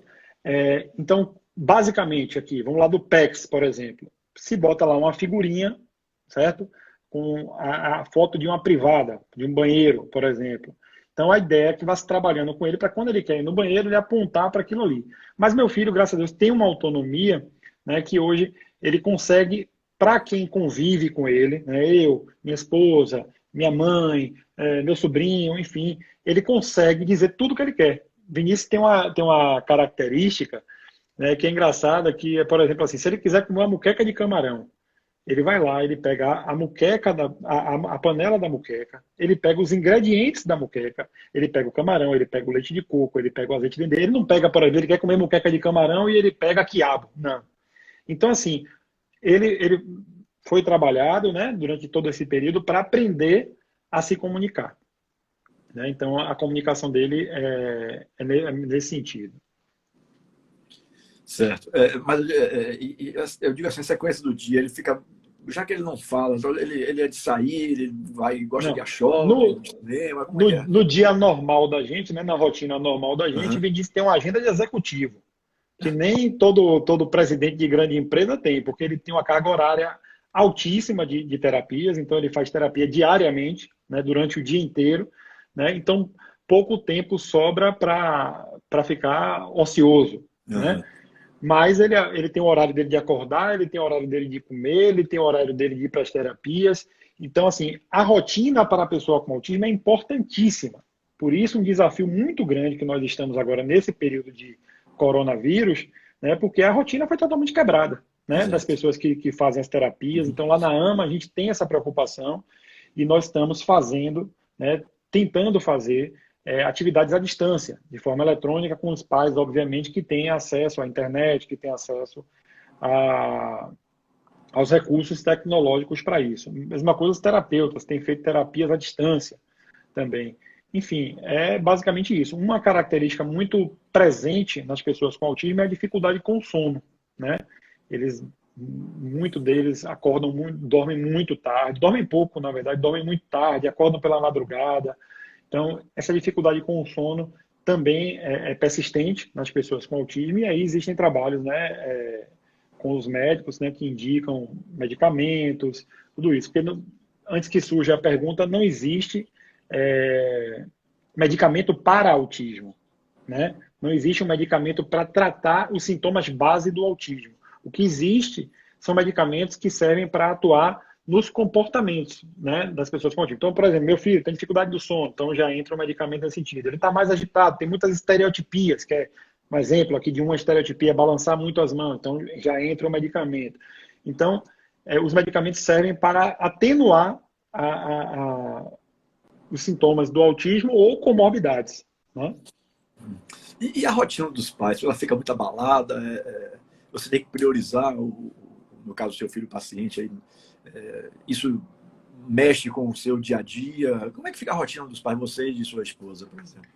Então, basicamente aqui, vamos lá do PECS, por exemplo. Se bota lá uma figurinha, certo? Com a foto de uma privada, de um banheiro, por exemplo. Então, a ideia é que vá se trabalhando com ele para quando ele quer ir no banheiro, ele apontar para aquilo ali. Mas meu filho, graças a Deus, tem uma autonomia, né, que hoje ele consegue, para quem convive com ele, né, eu, minha esposa, minha mãe, meu sobrinho, enfim, ele consegue dizer tudo o que ele quer. Vinícius tem uma característica, né, que é engraçada, que é, por exemplo, assim, se ele quiser comer uma moqueca de camarão, Ele vai lá, ele pega a muqueca, a panela da muqueca, ele pega os ingredientes da muqueca, ele pega o camarão, ele pega o leite de coco, ele pega o azeite de dendê. Ele não pega, por exemplo, ele quer comer muqueca de camarão e ele pega quiabo. Não. Então, assim, ele foi trabalhado, né, durante todo esse período para aprender a se comunicar. Né? Então, a comunicação dele é nesse sentido. Certo. Mas eu digo assim, a sequência do dia, ele fica. Já que ele não fala, ele é de sair, ele gosta Não. de ir a shopping, no cinema, como é que é? No dia normal da gente, né, na rotina normal da gente, Uhum. Vinícius tem uma agenda de executivo, que nem todo presidente de grande empresa tem, porque ele tem uma carga horária altíssima de terapias, então ele faz terapia diariamente, né, durante o dia inteiro, né, então pouco tempo sobra para ficar ocioso, né? Uhum. Mas ele tem o horário dele de acordar, ele tem o horário dele de comer, ele tem o horário dele de ir para as terapias. Então, assim, a rotina para a pessoa com autismo é importantíssima. Por isso, um desafio muito grande que nós estamos agora nesse período de coronavírus, né, porque a rotina foi totalmente quebrada, né, das Exato. pessoas que fazem as terapias. Uhum. Então, lá na AMA, a gente tem essa preocupação e nós estamos fazendo, né, tentando fazer atividades à distância, de forma eletrônica, com os pais, obviamente, que têm acesso à internet, que têm acesso aos recursos tecnológicos para isso. Mesma coisa os terapeutas, têm feito terapias à distância também. Enfim, é basicamente isso. Uma característica muito presente nas pessoas com autismo é a dificuldade com o sono, né? Muito deles acordam muito, dormem muito tarde, dormem pouco, na verdade, dormem muito tarde, acordam pela madrugada. Então, essa dificuldade com o sono também é persistente nas pessoas com autismo, e aí existem trabalhos, né, com os médicos, né, que indicam medicamentos, tudo isso. Porque antes que surja a pergunta, não existe medicamento para autismo, né? Não existe um medicamento para tratar os sintomas base do autismo. O que existe são medicamentos que servem para atuar nos comportamentos, né, das pessoas com autismo. Então, por exemplo, meu filho tem dificuldade do sono, então já entra um medicamento nesse sentido. Ele está mais agitado, tem muitas estereotipias, que é um exemplo aqui de uma estereotipia, é balançar muito as mãos, então já entra o medicamento. Então, os medicamentos servem para atenuar os sintomas do autismo ou comorbidades, né? E a rotina dos pais? Ela fica muito abalada? Você tem que priorizar, no caso do seu filho paciente, aí, isso mexe com o seu dia a dia? Como é que fica a rotina dos pais, você e de sua esposa, por exemplo?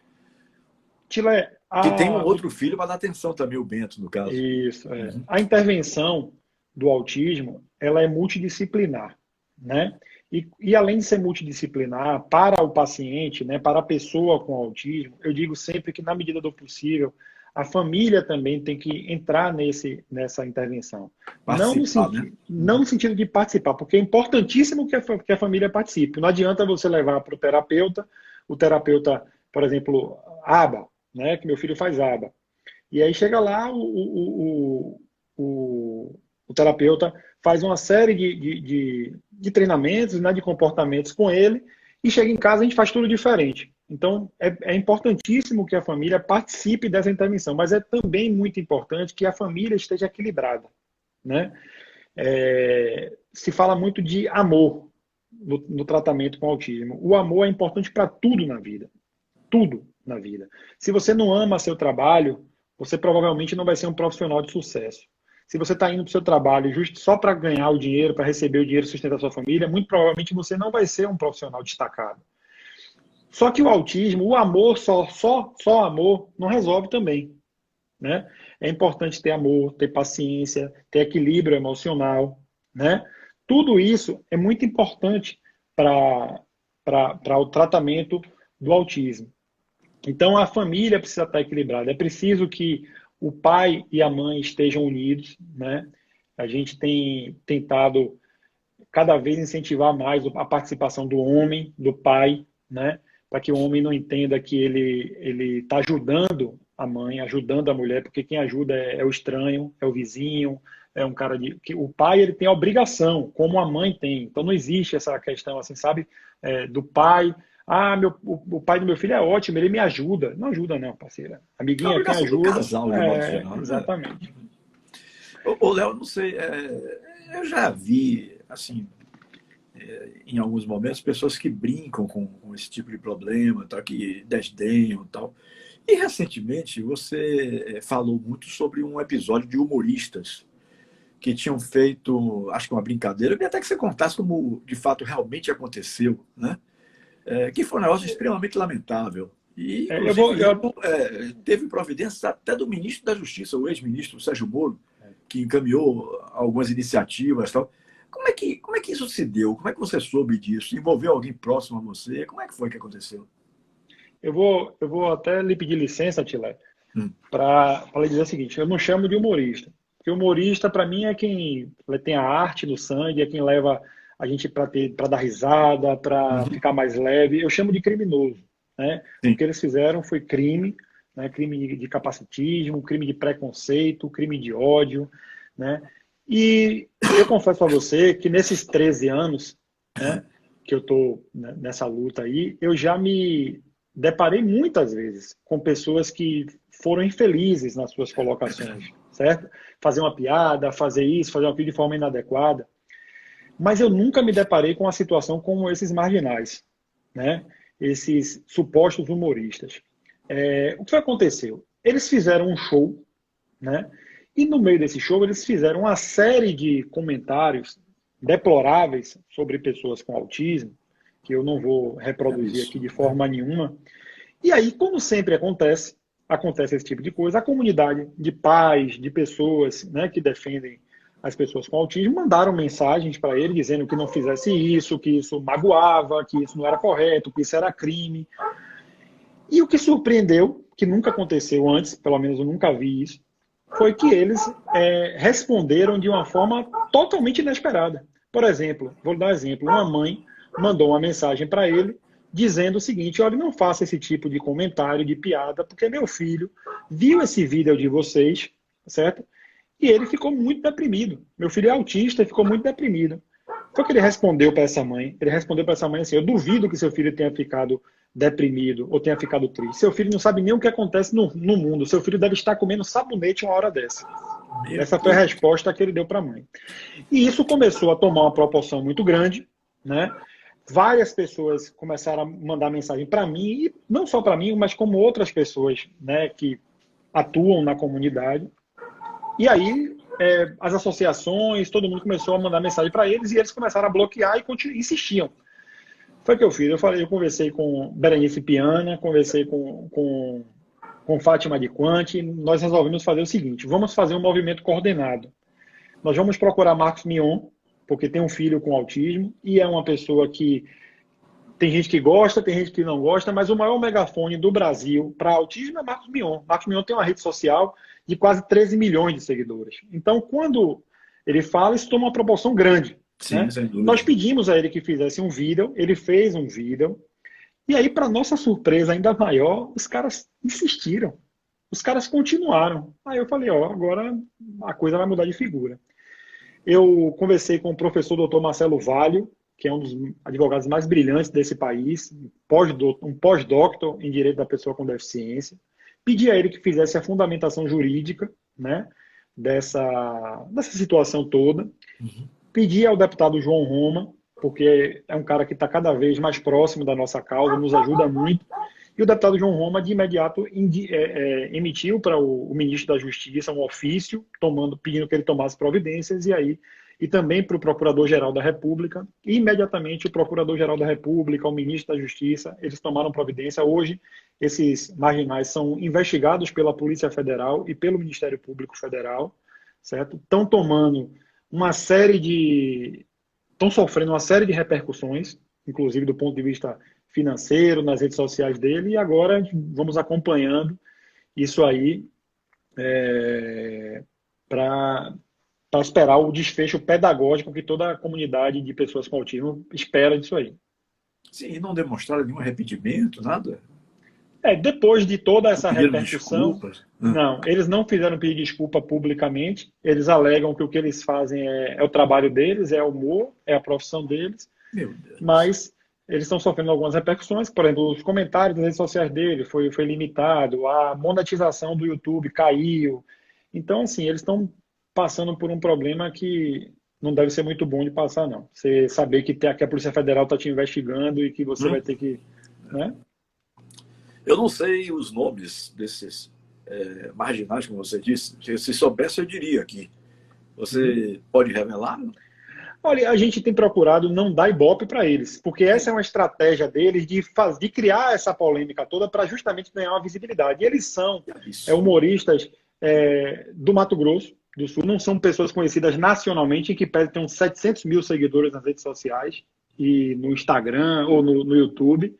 Tila, Que tem um outro filho para dar atenção também, o Bento, no caso. Isso, Uhum. A intervenção do autismo, ela é multidisciplinar, né? E além de ser multidisciplinar, para o paciente, né, para a pessoa com autismo, eu digo sempre que, na medida do possível, a família também tem que entrar nessa intervenção. Participar, né? Não no sentido de participar, porque é importantíssimo que a família participe. Não adianta você levar para o terapeuta, por exemplo, aba, né, que meu filho faz aba. E aí chega lá, o terapeuta faz uma série de treinamentos, né, de comportamentos com ele, e chega em casa a gente faz tudo diferente. Então, é importantíssimo que a família participe dessa intervenção, mas é também muito importante que a família esteja equilibrada, né? Se fala muito de amor no tratamento com autismo. O amor é importante para tudo na vida. Tudo na vida. Se você não ama seu trabalho, você provavelmente não vai ser um profissional de sucesso. Se você está indo para o seu trabalho justo só para ganhar o dinheiro, para receber o dinheiro e sustentar a sua família, muito provavelmente você não vai ser um profissional destacado. Só que o autismo, o amor, só amor, não resolve também, né? É importante ter amor, ter paciência, ter equilíbrio emocional, né? Tudo isso é muito importante para o tratamento do autismo. Então, a família precisa estar equilibrada. É preciso que o pai e a mãe estejam unidos, né? A gente tem tentado cada vez incentivar mais a participação do homem, do pai, né? Para que o homem não entenda que ele está ajudando a mãe, ajudando a mulher, porque quem ajuda é o estranho, é o vizinho, é um cara que o pai ele tem a obrigação, como a mãe tem. Então não existe essa questão assim, sabe, do pai. O pai do meu filho é ótimo, ele me ajuda. Não ajuda, não, parceira. É a Amiguinha, quem obrigação do ajuda. casal, de modo geral. Exatamente. Léo, não sei, eu já vi assim, em alguns momentos, pessoas que brincam com esse tipo de problema, tal, que desdenham e tal. E recentemente você falou muito sobre um episódio de humoristas que tinham feito, acho que uma brincadeira. Eu queria até que você contasse como de fato realmente aconteceu, né? Que foi um negócio extremamente lamentável. E, Eu vou, inclusive, eu, teve providências até do ministro da Justiça, o ex-ministro Sérgio Moro, que encaminhou algumas iniciativas e tal. Como é que isso se deu? Como é que você soube disso? Envolveu alguém próximo a você? Como é que foi que aconteceu? eu vou até lhe pedir licença, Tilé, Hum. para lhe dizer o seguinte: eu não chamo de humorista. Porque humorista, para mim, é quem tem a arte no sangue, é quem leva a gente para dar risada, para Uhum. ficar mais leve. Eu chamo de criminoso. Né? O Sim. que eles fizeram foi crime, né? Crime de capacitismo, crime de preconceito, crime de ódio. Né? E eu confesso a você que nesses 13 anos, né, que eu estou nessa luta aí, eu já me deparei muitas vezes com pessoas que foram infelizes nas suas colocações, certo? Fazer uma piada, fazer isso, fazer aquilo de forma inadequada. Mas eu nunca me deparei com uma situação como esses marginais, né? Esses supostos humoristas. O que aconteceu? Eles fizeram um show, né? E no meio desse show eles fizeram uma série de comentários deploráveis sobre pessoas com autismo, que eu não vou reproduzir aqui de Absurdo, né? forma nenhuma. E aí, como sempre acontece esse tipo de coisa, a comunidade de pais, de pessoas, né, que defendem as pessoas com autismo, mandaram mensagens para ele dizendo que não fizesse isso, que isso magoava, que isso não era correto, que isso era crime. E o que surpreendeu, que nunca aconteceu antes, pelo menos eu nunca vi isso, foi que eles responderam de uma forma totalmente inesperada. Por exemplo, vou dar um exemplo, uma mãe mandou uma mensagem para ele dizendo o seguinte: olha, não faça esse tipo de comentário, de piada, porque meu filho viu esse vídeo de vocês, certo? E ele ficou muito deprimido. Meu filho é autista e ficou muito deprimido. Foi que ele respondeu para essa mãe. Ele respondeu para essa mãe assim: eu duvido que seu filho tenha ficado deprimido ou tenha ficado triste. Seu filho não sabe nem o que acontece no mundo. Seu filho deve estar comendo sabonete uma hora dessa. Meu Essa foi a Deus. resposta que ele deu para a mãe. E isso começou a tomar uma proporção muito grande, né? Várias pessoas começaram a mandar mensagem para mim, e não só para mim, mas como outras pessoas, né, que atuam na comunidade. E aí as associações, todo mundo começou a mandar mensagem para eles e eles começaram a bloquear e insistiam. Foi o que eu fiz. Eu conversei com Berenice Piana, conversei com Fátima de Quante. Nós resolvemos fazer o seguinte: vamos fazer um movimento coordenado. Nós vamos procurar Marcos Mion, porque tem um filho com autismo e é uma pessoa que tem gente que gosta, tem gente que não gosta, mas o maior megafone do Brasil para autismo é Marcos Mion. Marcos Mion tem uma rede social de quase 13 milhões de seguidores. Então, quando ele fala, isso toma uma proporção grande. Sim, Né? sem Nós dúvida. pedimos a ele que fizesse um vídeo, ele fez um vídeo, e aí, para nossa surpresa ainda maior, os caras insistiram. Os caras continuaram. Aí eu falei, ó, agora a coisa vai mudar de figura. Eu conversei com o professor Dr. Marcelo Valho, que é um dos advogados mais brilhantes desse país, um pós-doutor em direito da pessoa com deficiência. Pedi a ele que fizesse a fundamentação jurídica, né, dessa situação toda. Uhum. Pedi ao deputado João Roma, porque é um cara que está cada vez mais próximo da nossa causa, nos ajuda muito. E o deputado João Roma, de imediato, emitiu para o ministro da Justiça um ofício pedindo que ele tomasse providências, e também para o Procurador-Geral da República. E, imediatamente, o Procurador-Geral da República, o ministro da Justiça, eles tomaram providência. Hoje, esses marginais são investigados pela Polícia Federal e pelo Ministério Público Federal, certo? Estão sofrendo uma série de repercussões, inclusive do ponto de vista financeiro, nas redes sociais dele, e agora vamos acompanhando isso aí para esperar o desfecho pedagógico que toda a comunidade de pessoas com autismo espera disso aí. Sim, e não demonstraram nenhum arrependimento, nada? Depois de toda Não essa pediram repercussão, desculpas? não, eles não fizeram pedir desculpa publicamente, eles alegam que o que eles fazem é o trabalho deles, é o humor, é a profissão deles, Meu Deus do céu. mas eles estão sofrendo algumas repercussões. Por exemplo, os comentários das redes sociais dele foi limitado, a monetização do YouTube caiu. Então, assim, eles estão passando por um problema que não deve ser muito bom de passar, não. Você saber que a Polícia Federal está te investigando e que você vai ter que... Né? Eu não sei os nomes desses marginais, como você disse. Se soubesse, eu diria aqui. Você pode revelar? Olha, a gente tem procurado não dar ibope para eles, porque essa é uma estratégia deles de criar essa polêmica toda para justamente ganhar uma visibilidade. E eles são humoristas do Mato Grosso do Sul, não são pessoas conhecidas nacionalmente, em que tem uns 700 mil seguidores nas redes sociais e no Instagram ou no YouTube,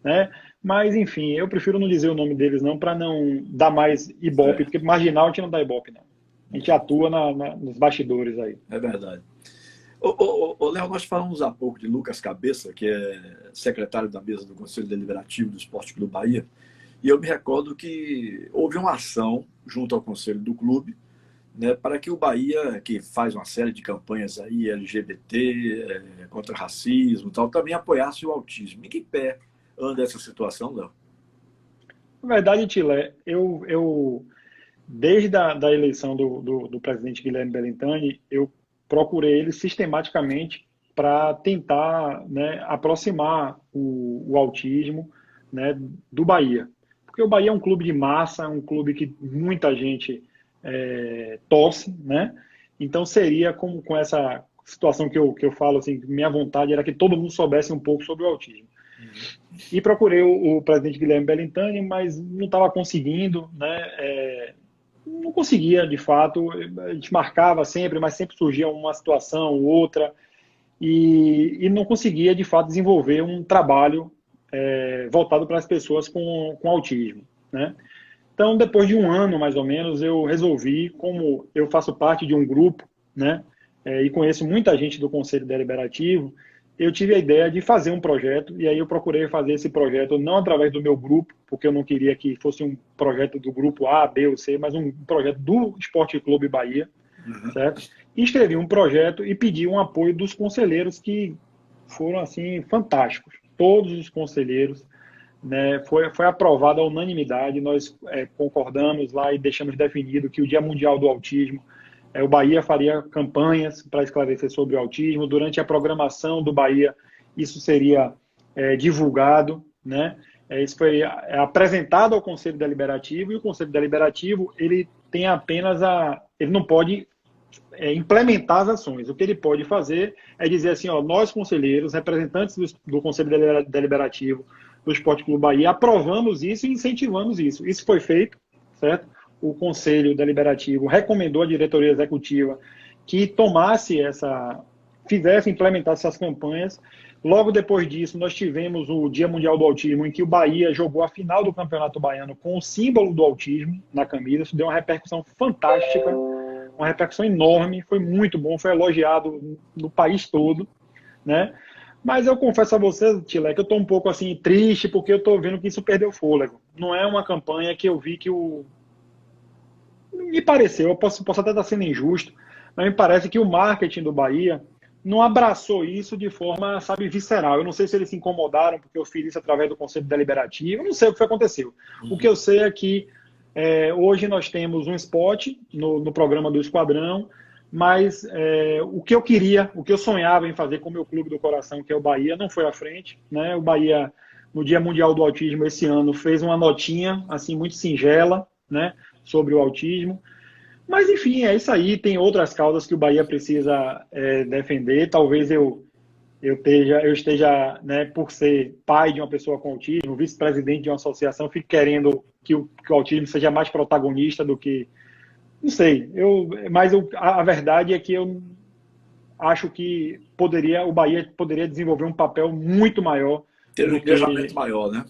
né? Mas, enfim, eu prefiro não dizer o nome deles não, para não dar mais ibope, porque marginal a gente não dá ibope, não. A gente atua nos bastidores aí. É verdade. Léo, nós falamos há pouco de Lucas Cabeça, que é secretário da mesa do Conselho Deliberativo do Esporte Clube Bahia, e eu me recordo que houve uma ação junto ao Conselho do Clube, né, para que o Bahia, que faz uma série de campanhas aí, LGBT, contra racismo e tal, também apoiasse o autismo. Em que pé anda essa situação, Léo? Na verdade, Tilé, eu desde a eleição do presidente Guilherme Belintani, eu procurei ele sistematicamente para tentar, né, aproximar o autismo, né, do Bahia. Porque o Bahia é um clube de massa, um clube que muita gente torce, né? Então seria com essa situação que eu falo, assim, minha vontade era que todo mundo soubesse um pouco sobre o autismo. E procurei o presidente Guilherme Belintani, mas não estava conseguindo, né? Não conseguia, de fato. A gente marcava sempre, mas sempre surgia uma situação ou outra, e não conseguia, de fato, desenvolver um trabalho voltado para as pessoas com autismo, né? Então, depois de um ano, mais ou menos, eu resolvi, como eu faço parte de um grupo, né, e conheço muita gente do Conselho Deliberativo, eu tive a ideia de fazer um projeto, e aí eu procurei fazer esse projeto não através do meu grupo, porque eu não queria que fosse um projeto do grupo A, B ou C, mas um projeto do Esporte Clube Bahia, certo? E escrevi um projeto e pedi um apoio dos conselheiros que foram, assim, fantásticos. Todos os conselheiros, né, foi aprovado à unanimidade, nós concordamos lá e deixamos definido que o Dia Mundial do Autismo, o Bahia faria campanhas para esclarecer sobre o autismo. Durante a programação do Bahia, isso seria divulgado, né? Isso foi apresentado ao Conselho Deliberativo, e o Conselho Deliberativo ele tem apenas ele não pode implementar as ações. O que ele pode fazer é dizer assim, ó, nós conselheiros, representantes do Conselho Deliberativo do Esporte Clube Bahia, aprovamos isso e incentivamos isso. Isso foi feito, certo? O Conselho Deliberativo recomendou à diretoria executiva que implementasse essas campanhas. Logo depois disso, nós tivemos o Dia Mundial do Autismo, em que o Bahia jogou a final do Campeonato Baiano com o símbolo do autismo na camisa. Isso deu uma repercussão fantástica, uma repercussão enorme, foi muito bom, foi elogiado no país todo, né? Mas eu confesso a você, Tilé, que eu estou um pouco assim triste, porque eu estou vendo que isso perdeu fôlego. Não é uma campanha que eu vi que me pareceu, eu posso até estar sendo injusto, mas me parece que o marketing do Bahia não abraçou isso de forma, sabe, visceral. Eu não sei se eles se incomodaram porque eu fiz isso através do Conselho Deliberativo, eu não sei o que aconteceu. O que eu sei é que hoje nós temos um spot no programa do Esquadrão, mas o que eu queria, o que eu sonhava em fazer com o meu clube do coração, que é o Bahia, não foi à frente, né? O Bahia, no Dia Mundial do Autismo esse ano, fez uma notinha assim muito singela, né, sobre o autismo. Mas, enfim, é isso aí. Tem outras causas que o Bahia precisa defender. Talvez eu esteja, né, por ser pai de uma pessoa com autismo, vice-presidente de uma associação, fico querendo que o autismo seja mais protagonista do que... Não sei. Mas a verdade é que eu acho que o Bahia poderia desenvolver um papel muito maior. Ter um engajamento maior, né?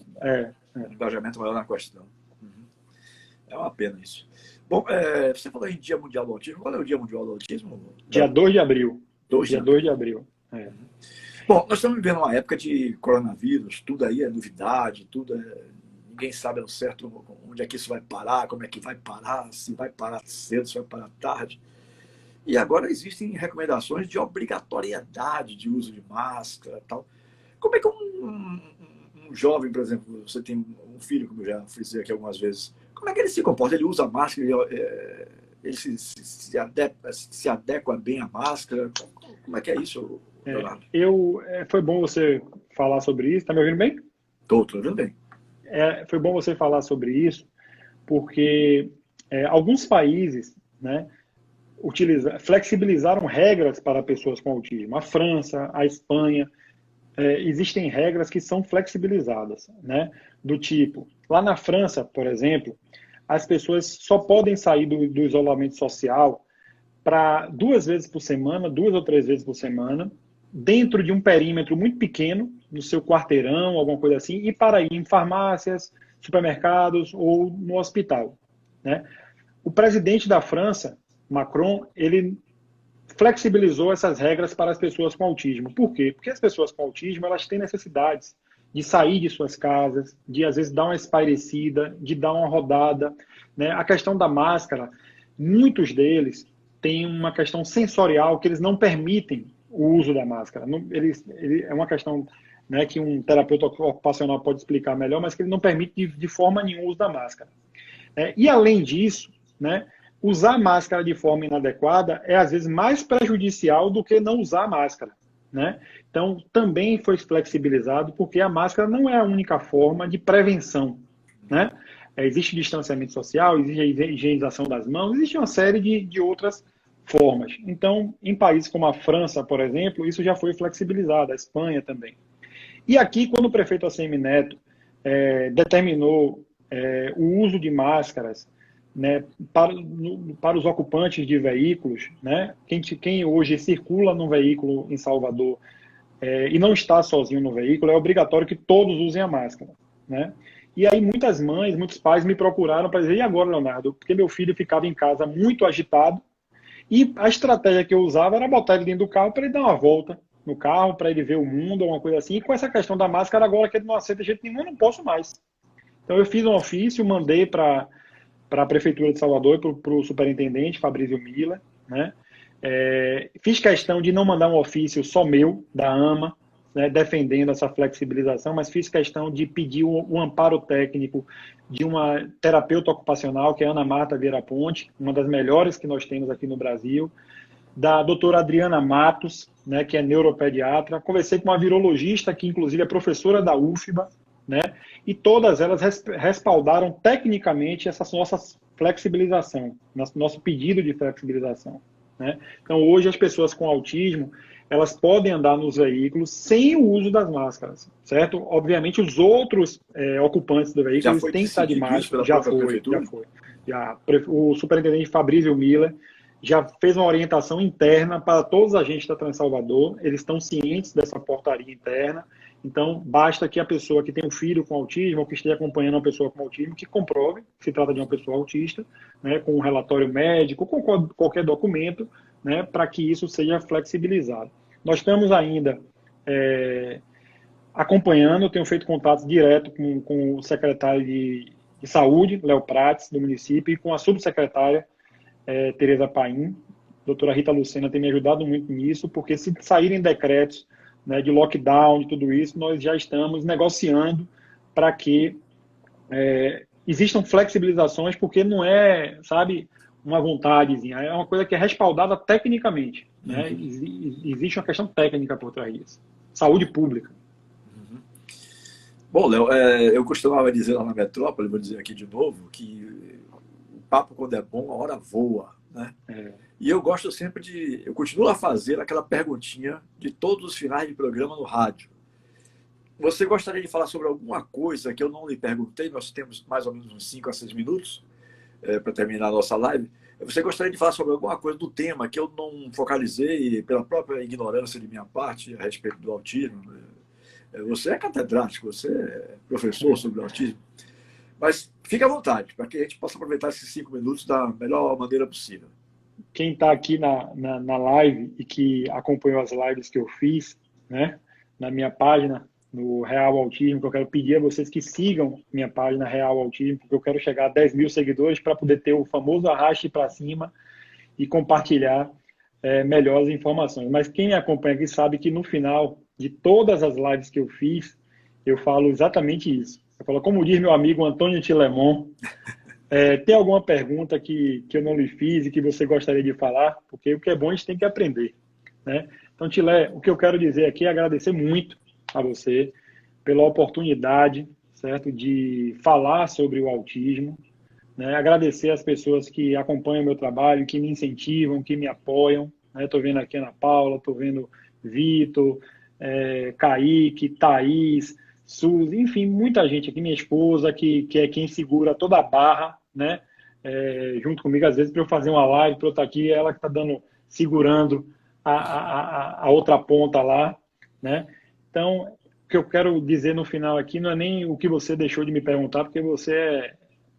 Um engajamento maior na questão. É uma pena isso. Bom, você falou em Dia Mundial do Autismo. Qual é o Dia Mundial do Autismo? Dia 2 de abril. Dia 2 de abril. Bom, nós estamos vivendo uma época de coronavírus, tudo aí é novidade, ninguém sabe ao certo onde é que isso vai parar, como é que vai parar, se vai parar cedo, se vai parar tarde. E agora existem recomendações de obrigatoriedade de uso de máscara e tal. Como é que um jovem, por exemplo, você tem um filho, como eu já frisei aqui algumas vezes, como é que ele se comporta? Ele usa máscara, ele se adequa bem à máscara? Como é que é isso, Leonardo? Foi bom você falar sobre isso. Está me ouvindo bem? Estou ouvindo bem. Foi bom você falar sobre isso, porque alguns países, né, flexibilizaram regras para pessoas com autismo. A França, a Espanha, existem regras que são flexibilizadas, né? Do tipo, lá na França, por exemplo, as pessoas só podem sair do isolamento social para 2 vezes por semana, 2 ou 3 vezes por semana, dentro de um perímetro muito pequeno, no seu quarteirão, alguma coisa assim, e para ir em farmácias, supermercados ou no hospital, né? O presidente da França, Macron, ele flexibilizou essas regras para as pessoas com autismo. Por quê? Porque as pessoas com autismo, elas têm necessidades de sair de suas casas, de às vezes dar uma espairecida, de dar uma rodada, né? A questão da máscara, muitos deles têm uma questão sensorial que eles não permitem o uso da máscara. É uma questão, né, que um terapeuta ocupacional pode explicar melhor, mas que ele não permite de forma nenhuma o uso da máscara. E além disso, né, usar máscara de forma inadequada é, às vezes, mais prejudicial do que não usar máscara, né? Então, também foi flexibilizado, porque a máscara não é a única forma de prevenção, né? Existe distanciamento social, existe a higienização das mãos, existe uma série de outras formas. Então, em países como a França, por exemplo, isso já foi flexibilizado, a Espanha também. E aqui, quando o prefeito ACM Neto determinou o uso de máscaras, né, para os ocupantes de veículos, né, quem hoje circula num veículo em Salvador e não está sozinho no veículo, é obrigatório que todos usem a máscara, né? E aí muitas mães, muitos pais me procuraram para dizer, e agora, Leonardo? Porque meu filho ficava em casa muito agitado e a estratégia que eu usava era botar ele dentro do carro para ele dar uma volta no carro, para ele ver o mundo, alguma coisa assim. E com essa questão da máscara, agora que ele não aceita de jeito nenhum, eu não posso mais. Então eu fiz um ofício, mandei para a Prefeitura de Salvador e para o superintendente, Fabrício Miller, né? Fiz questão de não mandar um ofício só meu, da AMA, né, defendendo essa flexibilização, mas fiz questão de pedir um amparo técnico de uma terapeuta ocupacional, que é a Ana Marta Vieira Ponte, uma das melhores que nós temos aqui no Brasil, da doutora Adriana Matos, né, que é neuropediatra. Conversei com uma virologista, que inclusive é professora da UFBA, né, e todas elas respaldaram tecnicamente essa nossa flexibilização, nosso pedido de flexibilização, né? Então, hoje, as pessoas com autismo, elas podem andar nos veículos sem o uso das máscaras, certo? Obviamente, os outros ocupantes do veículo têm que estar de máscara. Já foi. O superintendente Fabrício Miller já fez uma orientação interna para todos os agentes da Transalvador. Eles estão cientes dessa portaria interna. Então, basta que a pessoa que tem um filho com autismo ou que esteja acompanhando uma pessoa com autismo que comprove que se trata de uma pessoa autista, né, com um relatório médico, com qualquer documento, né, para que isso seja flexibilizado. Nós estamos ainda acompanhando, eu tenho feito contatos direto com o secretário de Saúde, Léo Prates, do município, e com a subsecretária Tereza Paim. A doutora Rita Lucena tem me ajudado muito nisso, porque se saírem decretos, né, de lockdown, de tudo isso, nós já estamos negociando para que existam flexibilizações, porque não é, sabe, uma vontadezinha, é uma coisa que é respaldada tecnicamente, né? Existe uma questão técnica por trás disso. Saúde pública. Bom, Léo, eu costumava dizer lá na Metrópole, vou dizer aqui de novo, que o papo, quando é bom, a hora voa, né? E eu gosto sempre eu continuo a fazer aquela perguntinha de todos os finais de programa no rádio. Você gostaria de falar sobre alguma coisa que eu não lhe perguntei? Nós temos mais ou menos uns 5 a 6 minutos para terminar a nossa live. Você gostaria de falar sobre alguma coisa do tema que eu não focalizei pela própria ignorância de minha parte a respeito do autismo? Você é catedrático, você é professor sobre o autismo. Mas fique à vontade, para que a gente possa aproveitar esses 5 minutos da melhor maneira possível. Quem está aqui na live e que acompanhou as lives que eu fiz, né, na minha página, no Real Autismo, que eu quero pedir a vocês que sigam minha página Real Autismo, porque eu quero chegar a 10 mil seguidores para poder ter o famoso arraste para cima e compartilhar melhores informações. Mas quem me acompanha aqui sabe que no final de todas as lives que eu fiz, eu falo exatamente isso. Eu falo, como diz meu amigo Antônio Tilemon, Tem alguma pergunta que eu não lhe fiz e que você gostaria de falar? Porque o que é bom a gente tem que aprender, né? Então, Tilé, o que eu quero dizer aqui é agradecer muito a você pela oportunidade, certo, de falar sobre o autismo, né? Agradecer às pessoas que acompanham o meu trabalho, que me incentivam, que me apoiam, né? Estou vendo aqui a Ana Paula, estou vendo Vitor, Kaique, Thaís, Suzy, enfim, muita gente aqui, minha esposa, que é quem segura toda a barra, né? Junto comigo, às vezes, para eu fazer uma live, para eu estar aqui, ela que está segurando a outra ponta lá, né? Então, o que eu quero dizer no final aqui não é nem o que você deixou de me perguntar, porque você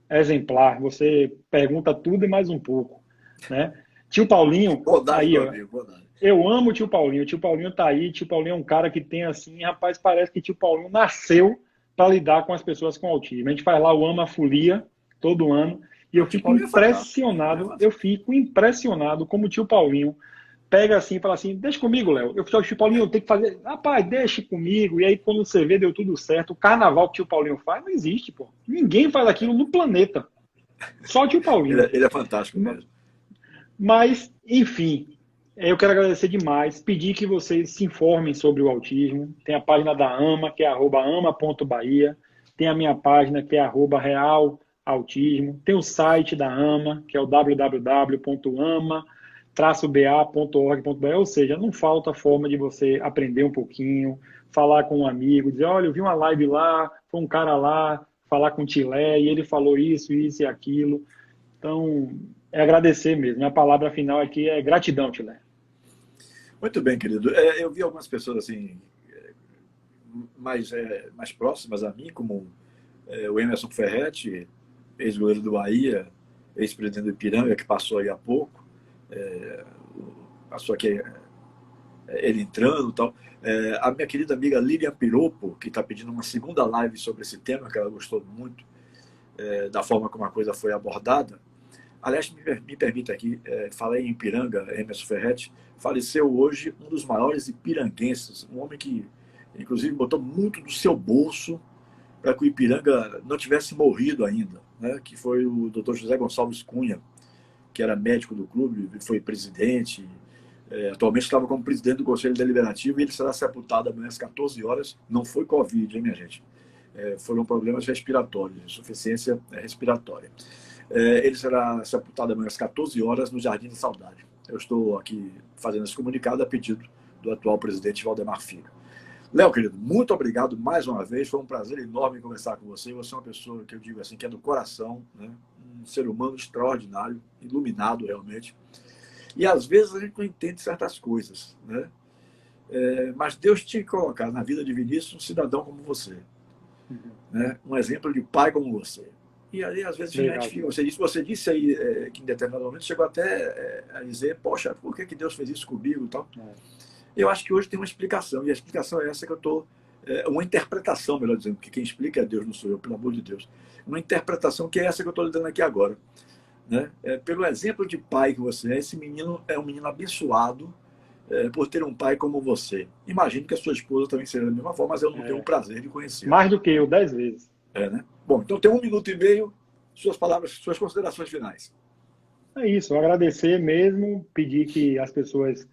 é exemplar, você pergunta tudo e mais um pouco, né? Tio Paulinho, Bondade, aí, meu ó, amigo, bondade. eu amo o tio Paulinho tá aí, tio Paulinho é um cara que tem assim, rapaz, parece que tio Paulinho nasceu para lidar com as pessoas com autismo. A gente faz lá o Ama Folia todo ano, e O tio Paulinho é fantástico. eu fico impressionado como o tio Paulinho pega assim e fala assim, deixa comigo, Léo. Eu falo, tio Paulinho, eu tenho que fazer. Rapaz, deixa comigo. E aí, quando você vê, deu tudo certo. O carnaval que o tio Paulinho faz, não existe, pô. Ninguém faz aquilo no planeta. Só o tio Paulinho. Ele é fantástico mesmo. Mas, enfim, eu quero agradecer demais. Pedir que vocês se informem sobre o autismo. Tem a página da AMA, que é @ama.bahia. Tem a minha página, que é @realautismo. Tem o site da AMA, que é o www.ama-ba.org.br, ou seja, não falta forma de você aprender um pouquinho, falar com um amigo, dizer, olha, eu vi uma live lá, foi um cara lá, falar com o Tilé, e ele falou isso e aquilo. Então, é agradecer mesmo. Minha palavra final aqui é gratidão, Tilé. Muito bem, querido. Eu vi algumas pessoas assim mais próximas a mim, como o Emerson Ferretti, ex-goleiro do Bahia, ex-presidente do Ipiranga, que passou aí há pouco, passou aqui ele entrando e tal. A minha querida amiga Lilian Piropo, que está pedindo uma segunda live sobre esse tema, que ela gostou muito da forma como a coisa foi abordada. Aliás, me permita aqui, falei em Ipiranga, Emerson Ferretti, faleceu hoje um dos maiores ipiranguenses, um homem que, inclusive, botou muito do seu bolso para que o Ipiranga não tivesse morrido ainda, né? Que foi o Dr. José Gonçalves Cunha, que era médico do clube, foi presidente, atualmente estava como presidente do Conselho Deliberativo, e ele será sepultado amanhã às 14 horas. Não foi Covid, hein, minha gente? Foram problemas respiratórios, insuficiência respiratória. Ele será sepultado amanhã às 14 horas no Jardim da Saudade. Eu estou aqui fazendo esse comunicado a pedido do atual presidente Valdemar Filho. Léo, querido, muito obrigado mais uma vez. Foi um prazer enorme conversar com você. Você é uma pessoa que eu digo assim, que é do coração, né? Um ser humano extraordinário, iluminado realmente. E às vezes a gente não entende certas coisas, né? Mas Deus tinha que colocar na vida de Vinícius um cidadão como você, né? Um exemplo de pai como você. E aí, às vezes, a gente fica. Você disse aí que em determinado momento chegou até a dizer, poxa, por que Deus fez isso comigo e tal? Eu acho que hoje tem uma explicação, e a explicação é essa que eu estou... uma interpretação, melhor dizendo, porque quem explica é Deus, não sou eu, pelo amor de Deus. Uma interpretação que é essa que eu estou lhe dando aqui agora. Né? Pelo exemplo de pai que você é, esse menino é um menino abençoado por ter um pai como você. Imagino que a sua esposa também seja da mesma forma, mas eu não tenho o prazer de conhecer. Mais do que eu, 10 vezes. Né? Bom, então tem 1 minuto e meio, suas palavras, suas considerações finais. É isso, agradecer mesmo, pedir que as pessoas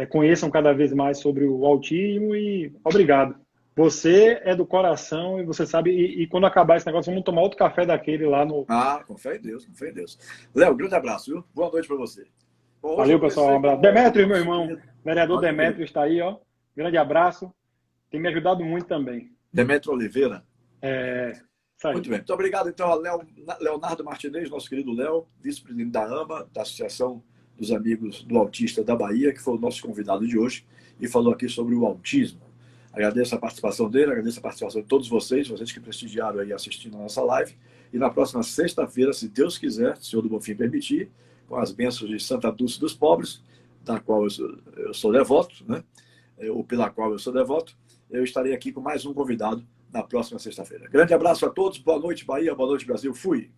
conheçam cada vez mais sobre o autismo e obrigado. Você é do coração e você sabe, e quando acabar esse negócio, vamos tomar outro café daquele lá no... Com fé em Deus, com fé em Deus. Léo, grande abraço, viu? Boa noite para você. Bom, valeu, pessoal, um abraço. Demétrio, meu irmão, vereador Demétrio está aí, ó. Grande abraço, tem me ajudado muito também. Demétrio Oliveira. Muito bem, muito obrigado então ao Leonardo Martinez, nosso querido Léo, vice-presidente da AMA, da Associação dos Amigos do Autista da Bahia, que foi o nosso convidado de hoje e falou aqui sobre o autismo. Agradeço a participação dele, agradeço a participação de todos vocês que prestigiaram aí assistindo a nossa live. E na próxima sexta-feira, se Deus quiser, se o Senhor do Bonfim permitir, com as bênçãos de Santa Dulce dos Pobres, da qual eu sou devoto, né? Ou pela qual eu sou devoto, eu estarei aqui com mais um convidado na próxima sexta-feira. Grande abraço a todos, boa noite Bahia, boa noite Brasil, fui!